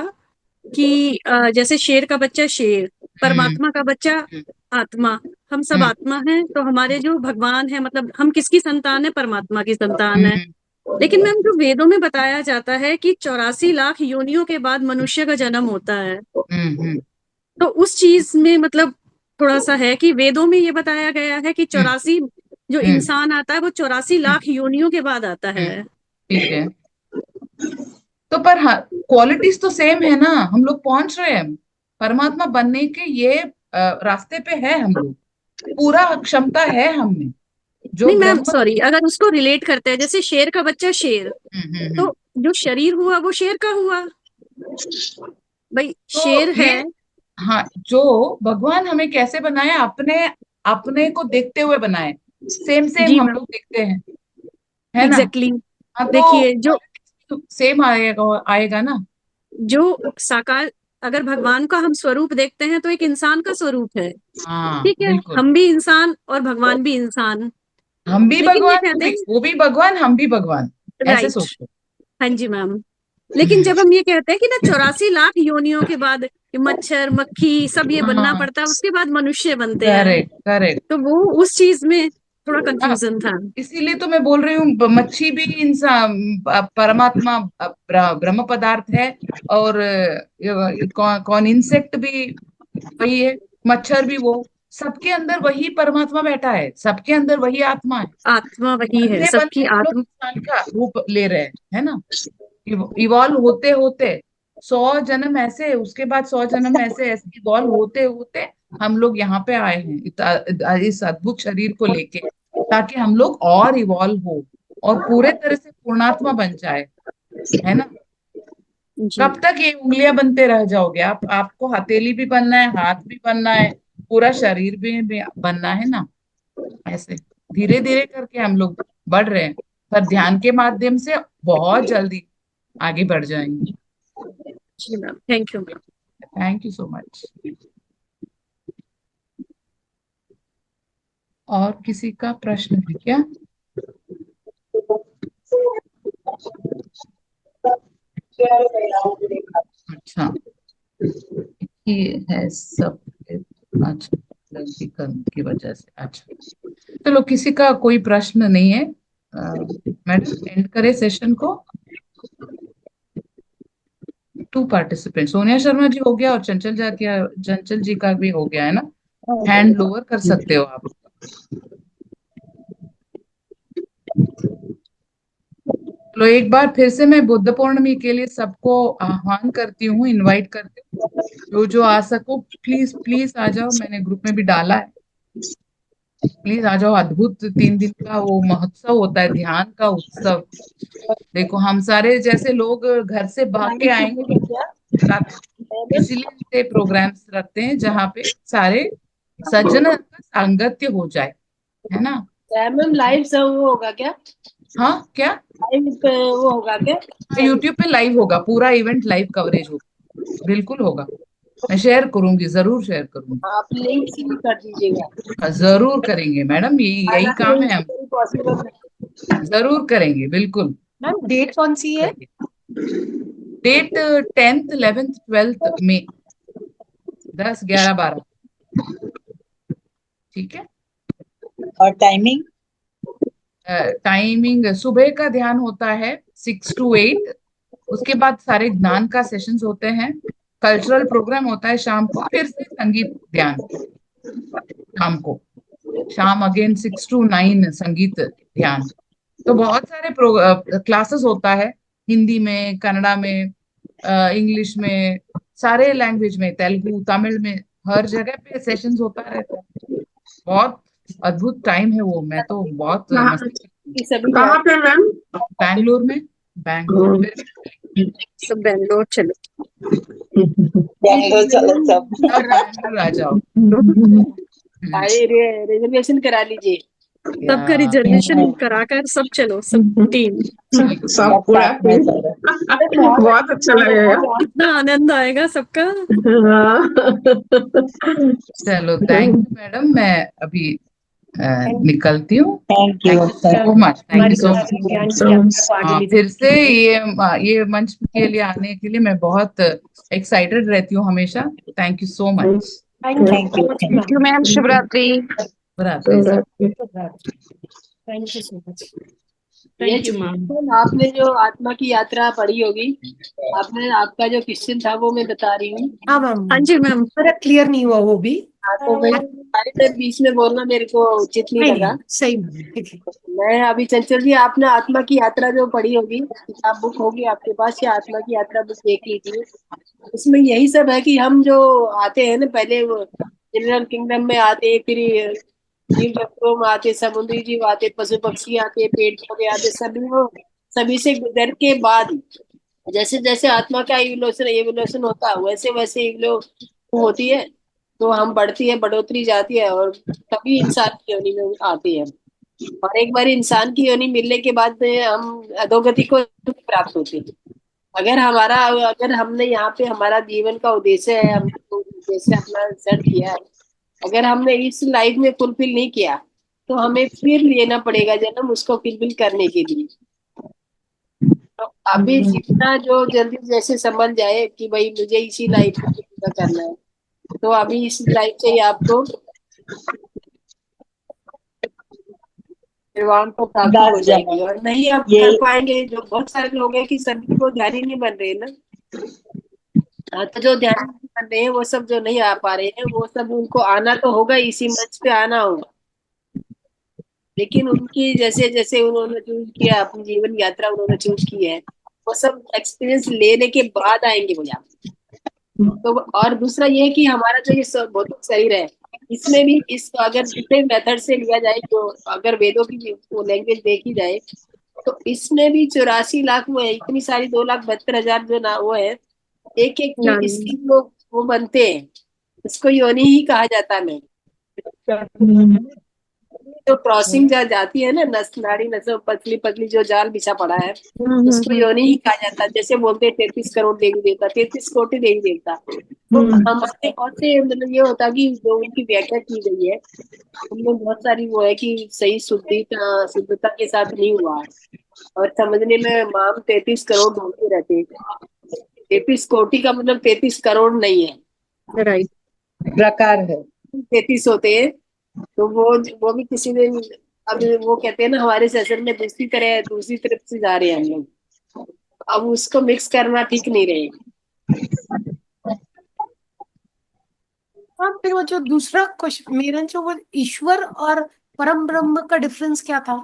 कि जैसे शेर का बच्चा शेर, हम्म, परमात्मा का बच्चा आत्मा, हम सब हम्म, आत्मा हैं। तो हमारे जो भगवान है, मतलब हम किसकी संतान है? परमात्मा की संतान है। हम्म, लेकिन मैम जो वेदों में बताया जाता है कि 84 लाख योनियों के बाद मनुष्य का जन्म होता है, हम्म, तो उस चीज में मतलब थोड़ा सा है कि वेदों में ये बताया गया है कि हम्म, 84 जो हम्म, इंसान आता है वो 84 लाख योनियों के बाद आता है। ठीक है। तो पर हाँ, क्वालिटीज तो सेम है ना, हम लोग पहुंच रहे हैं परमात्मा बनने के ये रास्ते पे है हम लोग। पूरा क्षमता है हम में, जो नहीं मैम ब्रह्म। सॉरी, अगर उसको रिलेट करते हैं जैसे शेर का बच्चा शेर, हम्म, तो जो शरीर हुआ वो शेर का हुआ भाई, तो शेर ये, है। हाँ, जो भगवान हमें कैसे बनाए, अपने अपने को देखते हुए बनाए। सेम सेम जी हम मैम, लोग देखते हैं, है ना। एग्जैक्टली। हाँ, तो देखिए जो क्वालिटी सेम आएगा आएगा ना। जो साकार, अगर भगवान का हम स्वरूप देखते हैं तो एक इंसान का स्वरूप है। हाँ, ठीक है, बिल्कुल। हम भी इंसान और भगवान भी इंसान। हम भी लेकिन ये भगवान, कहते हैं, वो भी भगवान, हम भी भगवान। ऐसे राइट, सोचो। हाँ जी मैम। लेकिन जब हम ये कहते हैं कि ना 84 लाख योनियों के बाद ये मच्छर मक्खी सब ये बनना हाँ, पड़ता है, उसके बाद मनुष्य बनते हैं, करेक्ट, करेक्ट। तो वो उस चीज में थोड़ा हाँ, कंफ्यूजन था। इसीलिए तो मैं बोल रही हूँ, मच्छी भी इंसान, परमात्मा, ब्रह्म पदार्थ है। और कौन इंसेक्ट भी वही है, मच्छर भी वो। सबके अंदर वही परमात्मा बैठा है, सबके अंदर वही आत्मा है। आत्मा वही है, बनते सबकी बनते हम लोग आत्मा। इंसान का रूप ले रहे हैं, है ना। इवॉल्व होते होते 100 जन्म ऐसे, उसके बाद 100 जन्म ऐसे, ऐसे इवॉल्व होते होते हम लोग यहाँ पे आए हैं इस अद्भुत शरीर को लेके, ताकि हम लोग और इवॉल्व हो और पूरे तरह से पूर्णात्मा बन जाए, है ना। जी कब तक ये उंगलियां बनते रह जाओगे आप? आपको हथेली भी बनना है, हाथ भी बनना है, पूरा शरीर भी बनना है ना। ऐसे धीरे धीरे करके हम लोग बढ़ रहे हैं, पर ध्यान के माध्यम से बहुत जल्दी आगे बढ़ जाएंगे। जी ma'am, thank you ma'am. Thank you so much. और किसी का प्रश्न है क्या? अच्छा, ये है सब। अच्छा, गलती करने की वजह से। अच्छा, चलो, किसी का कोई प्रश्न नहीं है। मैडम एंड करें सेशन को। 2 पार्टिसिपेंट, सोनिया शर्मा जी हो गया और चंचल जी का भी हो गया है ना। हैंड लोअर कर सकते हो आप। चलो, एक बार फिर से मैं बुद्ध पूर्णिमा के लिए सबको आह्वान करती हूँ, इनवाइट करती हूँ। जो आ सको प्लीज प्लीज आ जाओ, मैंने ग्रुप में भी डाला है। प्लीज आ जाओ, अद्भुत 3 दिन का वो महोत्सव होता है, ध्यान का उत्सव। देखो, हम सारे जैसे लोग घर से भाग के आएंगे साथ, इसीलिए ऐसे प्रोग्राम्स रखते हैं जहाँ पे सारे सज्जन का सांगत्य हो जाए, है ना। मैम लाइव सब वो होगा क्या? हाँ, क्या? लाइव पे वो होगा क्या? यूट्यूब पे लाइव होगा, पूरा इवेंट लाइव कवरेज होगा, बिल्कुल होगा। मैं शेयर करूंगी, जरूर शेयर करूंगी। आप लिंक शेयर कर दीजिएगा। जरूर करेंगे मैडम, यही यही काम है हम। पॉसिबल है। जरूर करेंगे, बिल्कुल। मैम डेट कौन सी है? डेट 10th 11th 12th में, 10 11 12। ठीक है। और टाइमिंग? टाइमिंग सुबह का ध्यान होता है 6 to 8। उसके बाद सारे ज्ञान का सेशंस होते हैं। कल्चरल प्रोग्राम होता है शाम को, फिर से संगीत ध्यान शाम को। शाम अगेन 6 to 9 संगीत ध्यान। तो बहुत सारे क्लासेस होता है, हिंदी में, कन्नड़ा में, इंग्लिश में, सारे लैंग्वेज में, तेलुगु, तमिल में, हर जगह पे सेशंस होता रहता है। बहुत अद्भुत टाइम है वो। मैं तो बहुत मस्ती सभी कहाँ पे मैम? बैंगलोर में। बैंगलोर सब बैंगलोर चलो। बैंगलोर चलो सब। बैंगलोर आ जाओ। रिजर्वेशन करा लीजिए। सबका रिजर्वेशन कराकर सब चलो, सब टीम। सब पूरा बहुत अच्छा लगेगा। कितना आनंद आएगा सबका। हाँ। चलो, थैंक यू मैडम, मैं अभी निकलती हूँ। Thank thank you. You so much, thank you so much. ज्ञान की आपको आगे ले फिर से ये मंच के लिए आने के लिए मैं बहुत एक्साइटेड रहती हूँ हमेशा। Thank you so much. Thank you. Thank you ma'am, शुभ रात्रि। Thank you so much. ये आपने जो आत्मा की यात्रा पढ़ी होगी, आपने आपका जो क्वेश्चन था वो मैं बता रही हूँ। हाँ मैम, हाँ जी मैम। मेरा क्लियर नहीं हुआ वो भी। तो मैं बीच में बोलना मेरे को उचित नहीं लगा। सही मैम, ठीक है। मैं अभी चंचल जी, आपने आत्मा की यात्रा जो पढ़ी होगी, किताब बुक होगी आपके पास, या आत्मा की यात्रा बुक देख लीजिए। उसमें यही सब है कि हम जो आते हैं ना, पहले वो जनरल किंगडम में आते, फिर जीव जंतुओं में आते, समुद्री जीव आते, पशु पक्षी आते, पेड़ पौधे आते, सभी से गुजर के बाद जैसे जैसे आत्मा का इवोल्यूशन होता है, वैसे वैसे इवोल्यूशन होती है। तो हम बढ़ती है, बढ़ोतरी जाती है, और तभी इंसान की योनि में आते हैं। और एक बार इंसान की योनि मिलने के बाद में हम अधोगति को प्राप्त होते हैं। अगर हमने यहाँ पे हमारा जीवन का उद्देश्य है, हमने उद्देश्य अपना सेट किया है, अगर हमने इस लाइफ में फुलफिल नहीं किया, तो हमें फिर लेना पड़ेगा जन्म उसको फुलफिल करने के लिए। तो अभी जितना जो जल्दी जैसे समझ जाए कि भाई मुझे इसी लाइफ में पूरा करना है, तो अभी इस लाइफ से ही आपको निर्वाण को प्राप्त हो जाएगी। और नहीं आप कर पाएंगे, जो बहुत सारे लोग हैं कि सभी को ध्यान ही नहीं बन रहे ना। तो जो ध्यान रहे हैं, वो सब जो नहीं आ पा रहे हैं, वो सब उनको आना तो होगा, इसी मंच पे आना होगा। लेकिन उनकी जैसे जैसे उन्होंने चूज किया, अपनी जीवन यात्रा उन्होंने चूज की है, वो सब एक्सपीरियंस लेने के बाद आएंगे वो यहाँ। तो और दूसरा ये है कि हमारा जो ये भौतिक शरीर है, इसमें भी इस अगर दूसरे मेथड से लिया जाए, तो अगर वेदों की लैंग्वेज देखी जाए, तो इसमें भी 84 लाख वो है, इतनी सारी 2,72,000 जो ना वो है, एक एक के नानी। इसकी वो बनते हैं। इसको योनि ही कहा जाता है। मैं जो क्रॉसिंग जा जाती है ना, नस नाड़ी नसों, पतली पतली जो जाल बिछा पड़ा है, उसको योनि ही कहा जाता है। जैसे बोलते हैं 33 करोड़ देवी देवता, 33 कोटि देवी देवता। तो हमारे बहुत से मतलब ये होता कि जो उनकी व्याख्या की गई है, उनमें बहुत सारी वो है कि सही शुद्धता के साथ नहीं हुआ है, और समझने में माम 33 करोड़ ढूंढते रहते हैं। 33 कोटि का मतलब 33 करोड़ नहीं है, राइट। प्रकार है। 33 होते हैं। तो वो भी किसी ने, अब वो कहते हैं ना, हमारे सेशन में दूसरी तरफ से जा रहे हैं हम लोग, अब उसको मिक्स करना ठीक नहीं रहेगा। हाँ, फिर वो जो दूसरा क्वेश्चन मेरा, जो वो ईश्वर और परम ब्रह्म का डिफरेंस क्या था?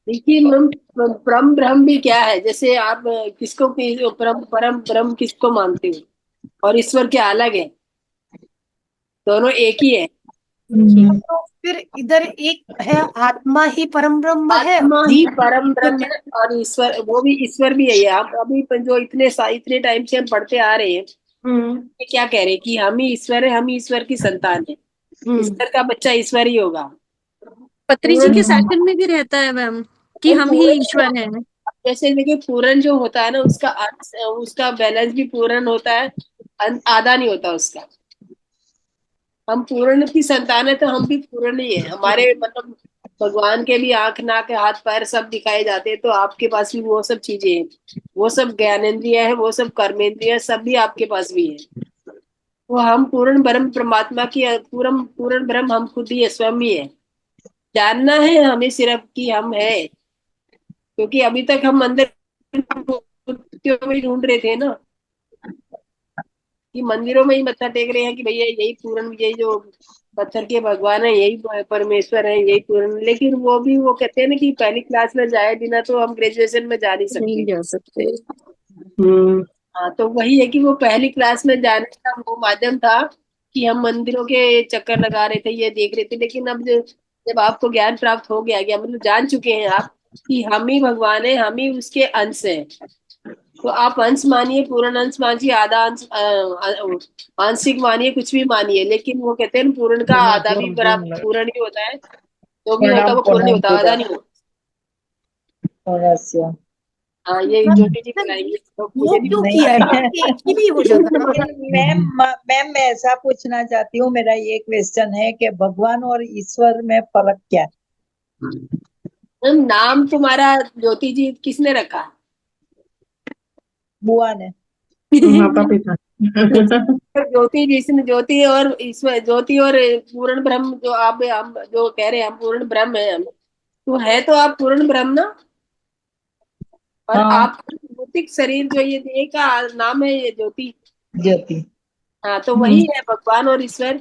देखिए मैम, परम ब्रह्म भी क्या है, जैसे आप किसको परम परम ब्रह्म किसको मानते हो, और ईश्वर क्या अलग है? दोनों एक ही है। तो फिर इधर एक है आत्मा ही परम ब्रह्म है, आत्मा ही जीव परम जो ब्रह्म है, और ईश्वर, वो भी ईश्वर भी है। ये आप अभी जो इतने टाइम से हम पढ़ते आ रहे हैं, ये क्या कह रहे हैं कि हम ही ईश्वर है, हम ही ईश्वर की संतान है, ईश्वर का बच्चा ईश्वर ही होगा। पत्री जी पूर्ण, के सेशन में भी रहता है मैम कि हम ही ईश्वर हैं। जैसे देखिए पूर्ण जो होता है ना, उसका बैलेंस भी पूर्ण होता है, आधा नहीं होता उसका। हम पूर्ण की संतान है, तो हम भी पूर्ण ही है। हमारे मतलब भगवान के भी आंख नाक हाथ पैर सब दिखाए जाते हैं, तो आपके पास भी वो सब चीजें हैं, वो सब ज्ञानेंद्रिय है, वो सब कर्मेंद्रिय, सब भी आपके पास भी है। वो हम पूर्ण ब्रह्म परमात्मा की पूर्ण पूर्ण ब्रह्म हम खुद ही है, स्वयं ही है। जानना है हमें सिर्फ कि हम है, क्योंकि अभी तक हम अंदर मूर्तियों में ही ढूंढ रहे थे ना, कि मंदिरों में ही मत्था टेक रहे हैं कि भैया यही पूर्ण, यही जो पत्थर के भगवान है, यही परमेश्वर है, यही पूर्ण। लेकिन वो भी वो कहते हैं ना कि पहली क्लास में जाए बिना तो हम ग्रेजुएशन में जा नहीं नहीं सकते। जा सकते। हाँ, तो वही है कि वो पहली क्लास में जाने का वो माध्यम था कि हम मंदिरों के चक्कर लगा रहे थे, ये देख रहे थे। लेकिन अब जब आपको ज्ञान प्राप्त हो गया मतलब जान चुके हैं आप कि हम ही भगवान है, हम ही उसके अंश हैं, तो आप अंश मानिए, पूर्ण अंश मानिए, आधा अंश आंशिक मानिए, कुछ भी मानिए। लेकिन वो कहते हैं ना, पूर्ण का आधा भी बराबर पूर्ण ही होता है, जो भी होता है प्रणाम वो पूर्ण ही प्रणाम होता है, पूजा आधा नहीं होता। अवश्य। हाँ, ये ज्योति जी बताएंगे, तो वो मुझे नहीं क्यों नहीं किया है कि एक ही नहीं हो जाता? मैम, मैम मैं ऐसा पूछना चाहती हूँ, मेरा ये क्वेश्चन है कि भगवान और ईश्वर में फर्क क्या है? नाम तुम्हारा ज्योति जी किसने रखा? बुआ ने। माता पिता। ज्योति, जिसने ज्योति और ईश्वर, ज्योति और पूर्ण ब्रह्म, जो आप हम जो कह रहे हैं हम पूर्ण ब्रह्म है, हम तो है, तो आप पूर्ण ब्रह्म ना। और हाँ, आपका भौतिक शरीर जो ये देह का नाम है, ये ज्योति। ज्योति। हाँ, तो वही है भगवान और ईश्वर,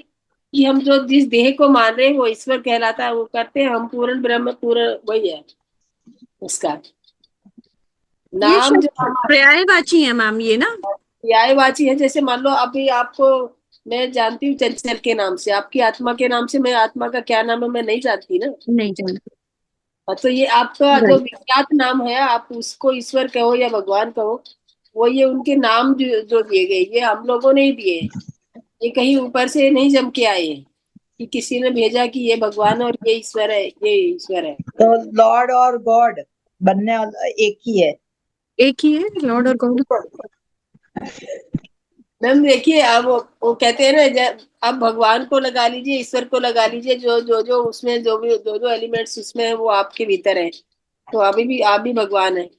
कि हम जो जिस देह को मान रहे हैं वो ईश्वर कहलाता है, वो करते हैं हम पूर्ण ब्रह्म, पूर्ण वही है उसका ये नाम जो शब्द पर्यायवाची है मैम, ये ना। पर्यायवाची है। जैसे मान लो अभी आपको मैं जानती हूँ चंचल के नाम से, आपकी आत्मा के नाम से, मैं आत्मा का क्या नाम है मैं नहीं जानती ना। नहीं जानते। तो ये आपका जो राइट। विख्यात नाम है, आप उसको ईश्वर कहो या भगवान कहो, वो ये उनके नाम जो दिए गए, ये हम लोगों ने ही दिए हैं। ये कहीं ऊपर से नहीं जम के आए हैं कि किसी ने भेजा कि ये भगवान और ये ईश्वर है, ये ईश्वर है। तो लॉर्ड और गॉड बनने एक ही है। एक ही है लॉर्ड और गॉड। मैम देखिए, अब वो कहते हैं ना, अब भगवान को लगा लीजिए, ईश्वर को लगा लीजिए, जो जो जो उसमें जो जो एलिमेंट्स उसमें है वो आपके भीतर है, तो अभी भी आप भी भगवान है।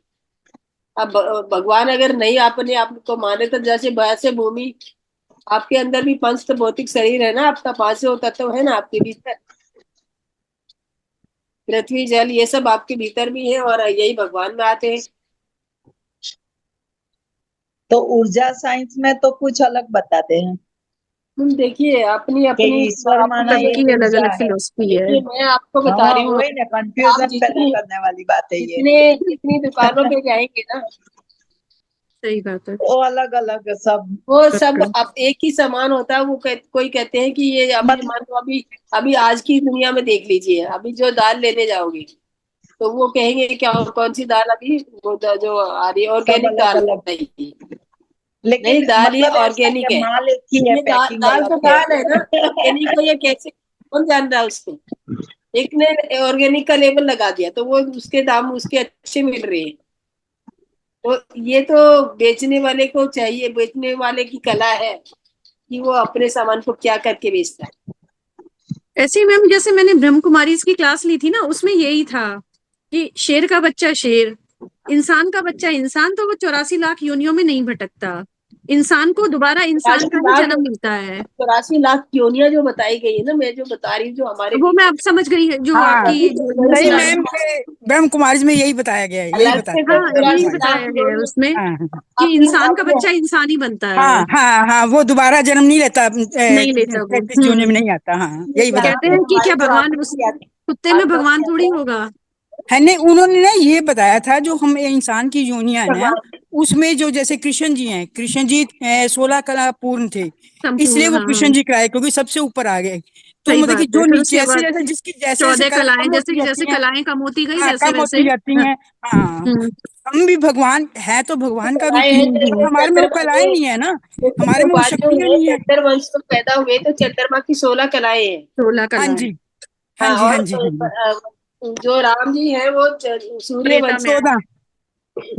अब भगवान अगर नहीं आपने आपको माने, तो जैसे वैसे भूमि, आपके अंदर भी पंच तो भौतिक शरीर है ना, आपका पांचों तत्व है ना आपके भीतर, पृथ्वी जल ये सब आपके भीतर भी है, और यही भगवान में आते हैं। तो ऊर्जा साइंस में तो कुछ अलग बताते हैं तुम देखिए अपनी कि अपनी ईश्वर माना अपनी- एक सबकी अलग ऊर्जा अलग है। फिलोसफी है। देखिए मैं आपको बता रही हूँ, वही ना, आप कंफ्यूजन पैदा जितनी करने वाली बात है ये। जितने जितनी दुकानों पे जाएंगे ना, सही बात है। वो अलग अलग सब वो सब अब एक ही सामान होता है। कोई कहते हैं कि ये अभी मतलब- मान लो अभी अभी आज की दुनिया में देख लीजिए, अभी जो दाल लेने जाओगे तो वो कहेंगे क्या कौन सी दाल अभी वो जो आ रही है ऑर्गेनिक अलग दाल अलग। नहीं, लेकिन नहीं दाल ये मतलब ऐसा ऑर्गेनिक कि है। माल एक ही है, ये दाल पैकिंग दाल तो अलग दाल है ना, ऑर्गेनिक को ये कैसे कौन जान रहा है उसको। एक ने ऑर्गेनिक का लेबल लगा दिया तो वो उसके दाम उसके अच्छे मिल रहे हैं। तो ये तो बेचने वाले को चाहिए, बेचने वाले की कला है कि वो अपने सामान को क्या करके बेचता है। ऐसे ही मैम जैसे मैंने ब्रह्म कुमारी की क्लास ली थी ना, उसमें यही था कि शेर का बच्चा शेर, इंसान का बच्चा इंसान, तो वो 84 लाख योनियों में नहीं भटकता। इंसान को दोबारा इंसान का ही जन्म मिलता है। 84 लाख योनियां जो बताई गई है ना, मैं जो बता रही हूँ जो हमारे वो मैं अब समझ गई है जो हाँ, आपकी सही मैम के ब्रह्म कुमारी में यही बताया गया है, यही अलग बताया से हाँ ब्रह्म यही कुमारी। बताया गया है उसमें हाँ कि इंसान का बच्चा इंसान ही बनता है, हाँ हाँ हाँ, वो दोबारा जन्म नहीं लेता, नहीं लेता वो। 33 योनि में नहीं आता। हाँ, यही बताया कहते हैं कि क्या भगवान उस कुत्ते में भगवान थोड़ी होगा। है। नहीं, उन्होंने ना ये बताया था जो हम इंसान की योनियां हैं ना, उसमें जो जैसे कृष्ण जी हैं, कृष्ण जी 16 कला पूर्ण थे, इसलिए वो हाँ, कृष्ण जी कराए क्योंकि सबसे ऊपर आ गए। तो सही मतलब कि बात है। जो फिर नीचे उसके बाद जैसे जिसकी जैसे 14 कला कलाएं, कम जैसे होती जैसे जाती हैं, कलाएं कम होती गई हाँ, वैसे कम वैसे होती जाती हैं। हाँ, हम भी भगवान है तो भगवान का रूप ही, पर हमारे में वो कलाएं नहीं है ना, हमारे में वो शक्तियां नहीं है। चंद्र वंश में पैदा हुए तो चंद्रमा की 16 कलाएं हैं। 16 हाँ कलाएं जी, हाँ हाँ, जी, हाँ और जी, हाँ जी। जो राम जी हैं वो सूर्य त्रेता वंश, में 14।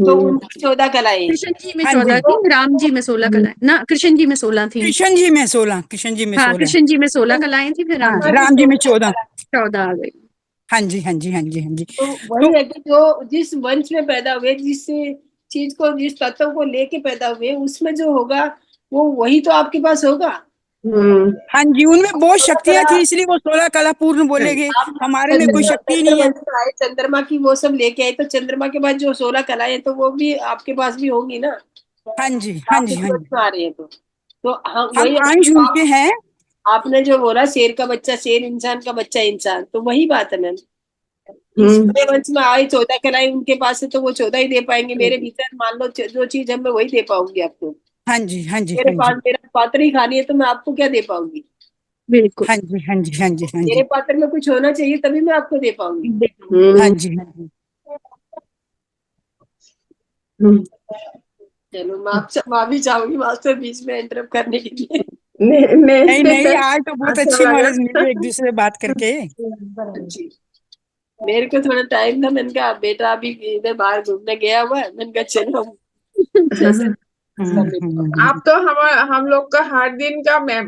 तो उनकी 14 कलाएं हैं। कृष्ण जी में हाँ 14 जी, थी, राम जी में 16 कलाएं ना, कृष्ण जी में 16 थी। कृष्ण जी में 16, कृष्ण जी में हाँ 16। कृष्ण जी में 16 कलाएं थी, फिर हाँ, राम जी में राम जी में 14। 14 आ गई। हाँ जी, हाँ जी, हाँ जी, हाँ जी। तो वही है कि जो जिस वंश में पैदा हुए, जिस चीज को जिस तत्व को लेके पैदा हुए, उसमें जो होगा वो वही तो आपके पास होगा। हाँ जी, उनमें बहुत शक्तियां थी इसलिए वो 16 कला पूर्ण बोले गए। आप हमारे में कोई शक्ति नहीं है। वंश में आए, चंद्रमा की वो सब लेके आए, तो चंद्रमा के बाद जो 16 कलाएं तो वो भी आपके पास भी होंगी ना। हाँ जी, हाँ आप जी, इस हाँ वंश जी, में आ रहे हैं तो हम हम वही अंश उनके हैं। आपने जो बोला शेर का बच्चा शेर, इंसान का बच्चा इंसान, तो वही बात है मैम। मेरे वंश में आई 14 कलाएं उनके पास है तो वो 14 ही दे पाएंगे। मेरे भीतर मान लो जो चीज है मैं वही दे पाऊंगी आपको। हाँ जी, हाँ जी, मेरे हाँ पास जी, मेरा पात्र ही खानी है तो मैं आपको क्या दे पाऊंगी। बिल्कुल। हाँ जी, हाँ जी, हाँ जी, हाँ मेरे जी, पात्र में कुछ होना चाहिए तभी मैं आपको दे पाऊंगी। हाँ जी, हाँ जी। चलो मैं आपसे माफी चाहूंगी मास्टर बीच में इंटरप्ट करने के लिए। नहीं नहीं, आज तो बहुत अच्छी नॉलेज मिली एक दूसरे से बात करके। जी, मेरे को थोड़ा टाइम था, मैंने कहा बेटा अभी इधर बाहर घूमने गया हुआ है, मैंने कहा चलो जैसे कर लेते हैं। आप तो हम लोग का हर दिन का मैम।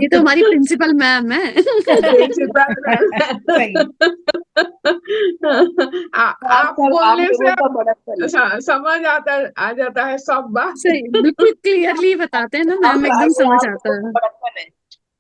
ये तो हमारी प्रिंसिपल मैम है। Principal ma'am. आप बोलने से लोगों का मदद कर लेते हैं। समझ आ जाता है सब बात। सही, बिल्कुल क्लियरली बताते हैं ना मैम, एकदम समझ आता है। बड़प्पन है।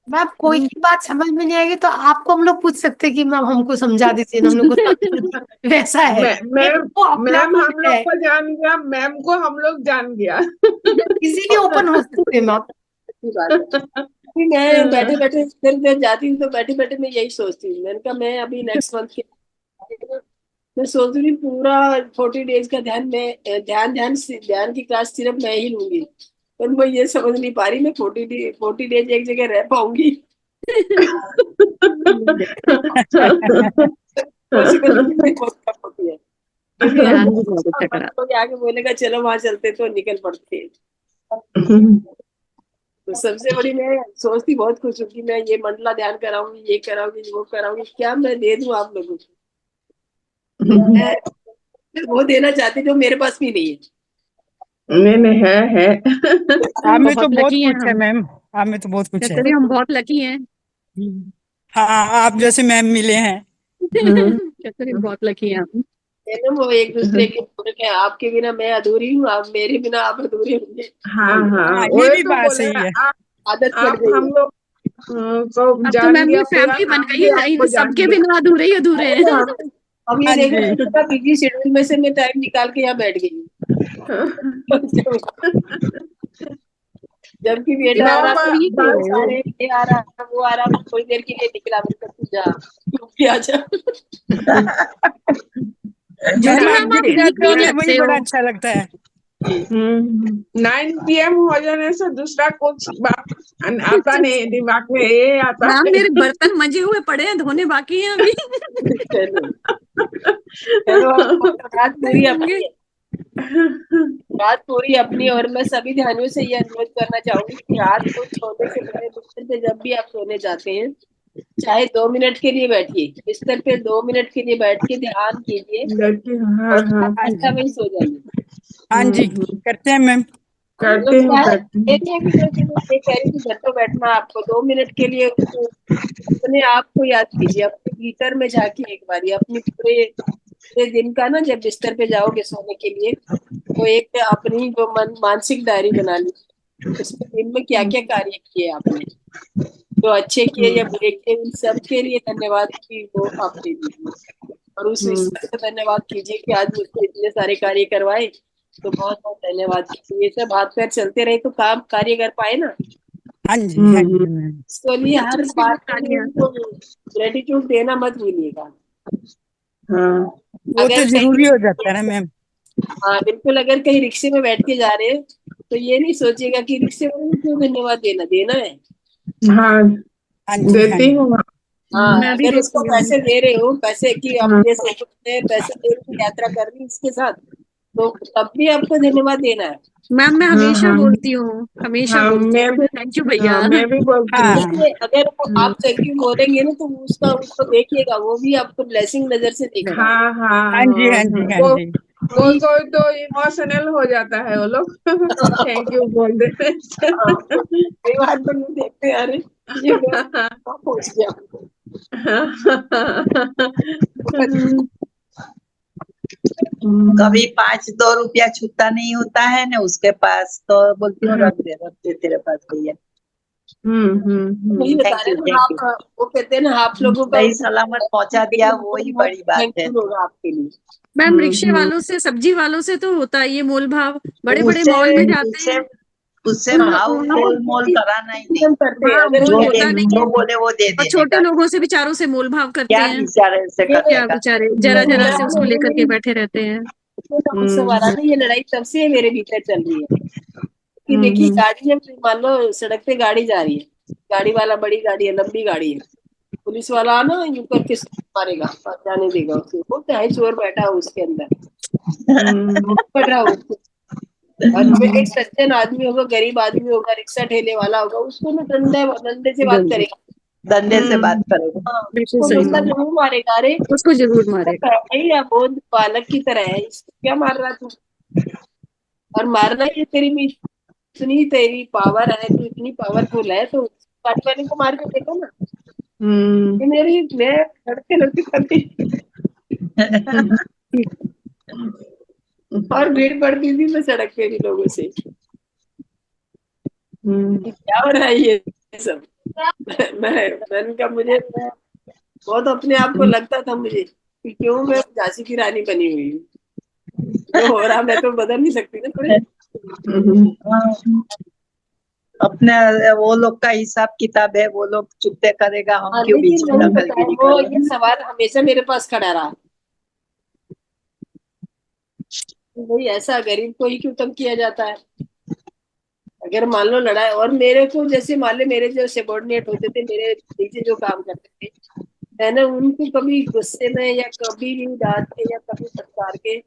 मैम कोई की बात समझ में नहीं आएगी तो आपको हम लोग पूछ सकते हैं कि मैम हमको समझा दीजिए ना, हम लोग को वैसा है। मैम वो अपना मैम हम है, लोग को जान गया, मैम को हम लोग जान गया। इजीली ओपन हो सकते हैं मैम। अच्छी बात है। फिर मैं बैठे बैठे फिर मैं जाती हूँ तो बैठे बैठे मैं यही सोचती हूँ, मैंने कहा मैं अभी नेक्स्ट मंथ के मैं सोच रही हूँ पूरा 40 डेज का ध्यान में ध्यान की क्लास सिर्फ मैं ही लूंगी। पर मैं ये समझ नहीं पा रही मैं 40 डेज एक जगह रह पाऊंगी। बहुत कम होती है। ध्यान भी बहुत अच्छा करा। कोई आगे बोलेगा चलो वहां चलते तो निकल पड़ते हैं। तो सबसे बड़ी मैं सोचती बहुत खुश हूँ कि मैं ये मंडला ध्यान कराऊंगी, ये कराऊंगी, वो कराऊंगी, क्या मैं दे दूं आप लोगों को। मैं वो देना चाहती जो मेरे पास भी नहीं है। नहीं है। आप में तो बहुत बहुत लकी हैं कुछ है हम। मैम, आप में तो बहुत कुछ है। कहते हम बहुत लकी हैं। हाँ, आप जैसे मैम मिले हैं। कहते बहुत लकी हैं हम। है ना, वो एक दूसरे के पूरक है। आपके बिना मैं अधूरी हूँ, आप मेरे बिना आप अधूरे होंगे। हाँ हाँ, वो ये भी तो बात बोले सही है। आदत पड़ आप गई हम है। लोग को अब तो जान मैम लिया, ये पूरा फैमिली बन नाम गई भी है, आपको जान सबके लिया। बिना अधूरे ही अधूरे हैं। हम ये हाँ देख जी। रहे हैं बिजी शेड्यूल में से मैं टाइम निकाल के यहाँ बैठ गई हूँ। जबकि बेटा आ रहा नौ था, बस आ रहे, ये आ रहा, वो आ रहा, थोड़ी देर के लिए निकला, मैंने कहा तू जा, तू भी आ जा। ज्योति मैम आप मैम आप जब वीक जाते हो वीक ना लगते वही हो। बड़ा अच्छा लगता है। 9 PM हो जाने से दूसरा कुछ बात आता नहीं दिमाग में, ये आता मैम है। मेरे बर्तन मजे हुए पड़े हैं, धोने बाकी हैं अभी। चलो चलो, अब रात पूरी अपनी है, बात पूरी अपनी। और मैं सभी ध्यानियों से ये अनुरोध करना चाहूंगी कि रात को सोने से पहले बिस्तर पे जब भी आप सोने जाते हैं, चाहे 2 मिनट के लिए बैठिए, बिस्तर पे 2 मिनट के लिए बैठ के ध्यान कीजिए हाँ और हाँ ऐसा वही सो जाइए। हाँ जी करते हैं मैम। करते हैं चाहे करते ये हैं। नहीं है कि जैसे मैं ये कह रही थी घर पे बैठना, आपको 2 मिनट के लिए अपने आप को याद कीजिए, अपने भीतर में झांकिए एक बार, अपनी पूरे पूरे दिन का ना, जब बिस्तर पे जाओगे सोने के लिए, तो एक अपनी जो मानसिक डायरी बना ली, उसमें दिन में क्या क्या कार्य किए आपने, जो अच्छे किए या बुरे किए, उन सब के लिए धन्यवाद की वो आप दे दीजिए। और उस ईश्वर को धन्यवाद कीजिए कि आज मुझसे इतने सारे कार्य करवाए, तो बहुत बहुत धन्यवाद कीजिए। ये सब हाथ पैर चलते रहे तो काम कार्य कर पाए ना, हाँ जी हाँ जी मैम। इसके लिए हर बात के लिए उनको ग्रेटिट्यूड देना मत भूलिएगा। हाँ वो अगर तो कहीं जरूरी हो जाता है ना मैम। हाँ बिल्कुल, अगर कहीं रिक्शे में बैठ के जा रहे हैं तो ये नहीं सोचिएगा कि रिक्शे वाले को क्यों धन्यवाद देना, देना है। हाँ हाँ जी हाँ देती जी हूँ। हाँ, मैं भी अगर उसको देती हूँ। पैसे दे रहे हो, पैसे की हाँ अपने से पैसे दे रहे हो, यात्रा कर रही इसके साथ, तो तब भी आपको धन्यवाद देना है। मैम मैं हाँ हमेशा हाँ बोलती हूँ, हमेशा हाँ बोलती मैं हूँ थैंक यू भैया। हाँ मैं भी बोलती हाँ हूँ। देखिए, अगर आप थैंक यू बोलेंगे ना तो उसको देखिएगा, वो भी आपको ब्लेसिंग नजर से देख रहा है। हाँ हाँ हाँ जी हाँ जी हाँ को जी। कोई कोई तो इमोशनल हो जाता है वो लोग। थैंक यू बोल देते हैं। हाँ, कई बार तो ये देखते हैं, अरे ये कहाँ पहुंच गया। कभी 5-2 रुपया छूटा नहीं होता है ना उसके पास, तो बोलती हूँ रख दे तेरे पास भैया। नहीं बता थैंक रहे यू ना थैंक आप, यू। वो कहते हैं ना, आप लोगों का सही सलामत पहुंचा दिया, वो ही बड़ी बात है। थैंकफुल होगा आपके लिए। मैम रिक्शे वालों से, सब्जी वालों से तो होता है ये मोल भाव, बड़े बड़े उससे मॉल में जाते उससे हैं उससे भाव मोल मोल कराना ही नहीं, हम करते हैं, हाँ अगर मोल जो होता नहीं जो है। बोले वो दे और देने छोटे का। लोगों से बेचारों से मोल भाव करते क्या हैं, बेचारे से ये करने क्या का। बेचारे जरा जरा से उसको लेकर के लड़ाई बैठे रहते हैं। सवारा नहीं, ये लड़ाई तब से मेरे भीतर चल रही है कि देखिए, गाड़ी जब मान लो सड़क पे गाड़ी जा रही है, गाड़ी वाला बड़ी गाड़ी है, लंबी गाड़ी है, पुलिस वाला ना यूं करके मारेगा और जाने देगा उसे, वो चाहे चोर बैठा हो उसके अंदर, पड़ रहा हो उसको। और जो एक सज्जन आदमी होगा, गरीब आदमी होगा, रिक्शा ठेले वाला होगा, उसको ना डंडे से बात करेगा। धंधे से बात करेगा। हाँ, बिल्कुल उसको सही डंडा मैम, जरूर मारेगा। अरे उसको जरूर मारेगा। भाई या बोध बालक की तरह है, इसको क्या मार रहा तू? और मारना, ये तेरी में इतनी तेरी पावर है, तू इतनी पावरफुल है, तो गाड़ी वाले को मार के देखो ना। ये मेरी मैं लड़ते लड़ते करती और भीड़ पड़ती थी मैं सड़क पे भी लोगों से कि क्या हो रहा है ये सब। मैंने कहा, मुझे बहुत अपने आप को लगता था मुझे कि क्यों मैं झांसी की रानी बनी हुई हूँ, जो हो रहा मैं तो बदल नहीं सकती ना थोड़ी। अपने वो लोग का हिसाब किताब है, वो लोग चुपते करेगा, हम क्यों बीच लेकिन में वही बताया, दखलगिरी वो करें। ये सवाल हमेशा मेरे पास खड़ा रहा, भाई ऐसा गरीब को ही क्यों तंग किया जाता है। अगर मान लो लड़ाई, और मेरे को जैसे मान लो मेरे जो सबॉर्डिनेट होते थे, मेरे नीचे जो काम करते थे, मैंने उनको कभी गुस्से में या कभी भी डांट के या कभी फटकार के,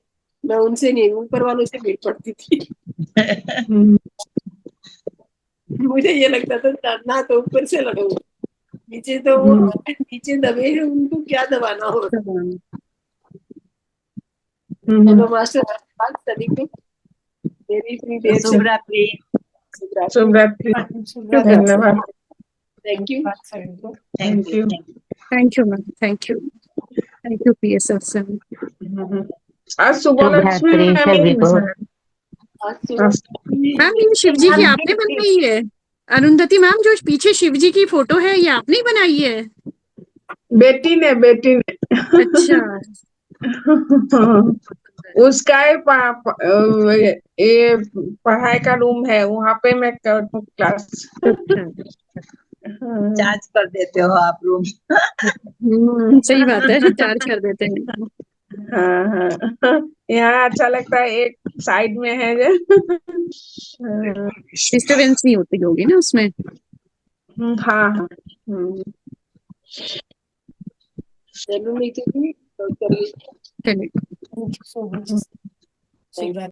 मैं उनसे नहीं, ऊपर वालों से भीड़ पड़ती थी। मुझे ये लगता था लड़ना तो ऊपर से लड़ो, नीचे तो वो नीचे दबे हैं, उनको क्या दबाना हो। चलो मास्टर, सभी को मेरी इतनी देर शुभ रात्रि। शुभ रात्रि। धन्यवाद। Thank you. Thank you. Thank you ma'am, thank you PSF से। आज सुबह लक्ष्मी मैम ये शिव जी की आपने बनाई है? अरुंधति मैम, जो पीछे शिव जी की फोटो है, ये आपने बनाई है? बेटी ने अच्छा उसका ये पढ़ाई का रूम है, वहां पे मैं करती हूँ क्लास। हाँ। चार्ज कर देते हो आप रूम। सही बात है, चार्ज कर देते हैं। हाँ हाँ, यहाँ अच्छा लगता है, एक साइड में है जो। हाँ डिस्टरबेंस नहीं होती होगी ना उसमें। हाँ हाँ। चलो नीचे जी, तो चलिए। चलिए। सही बात।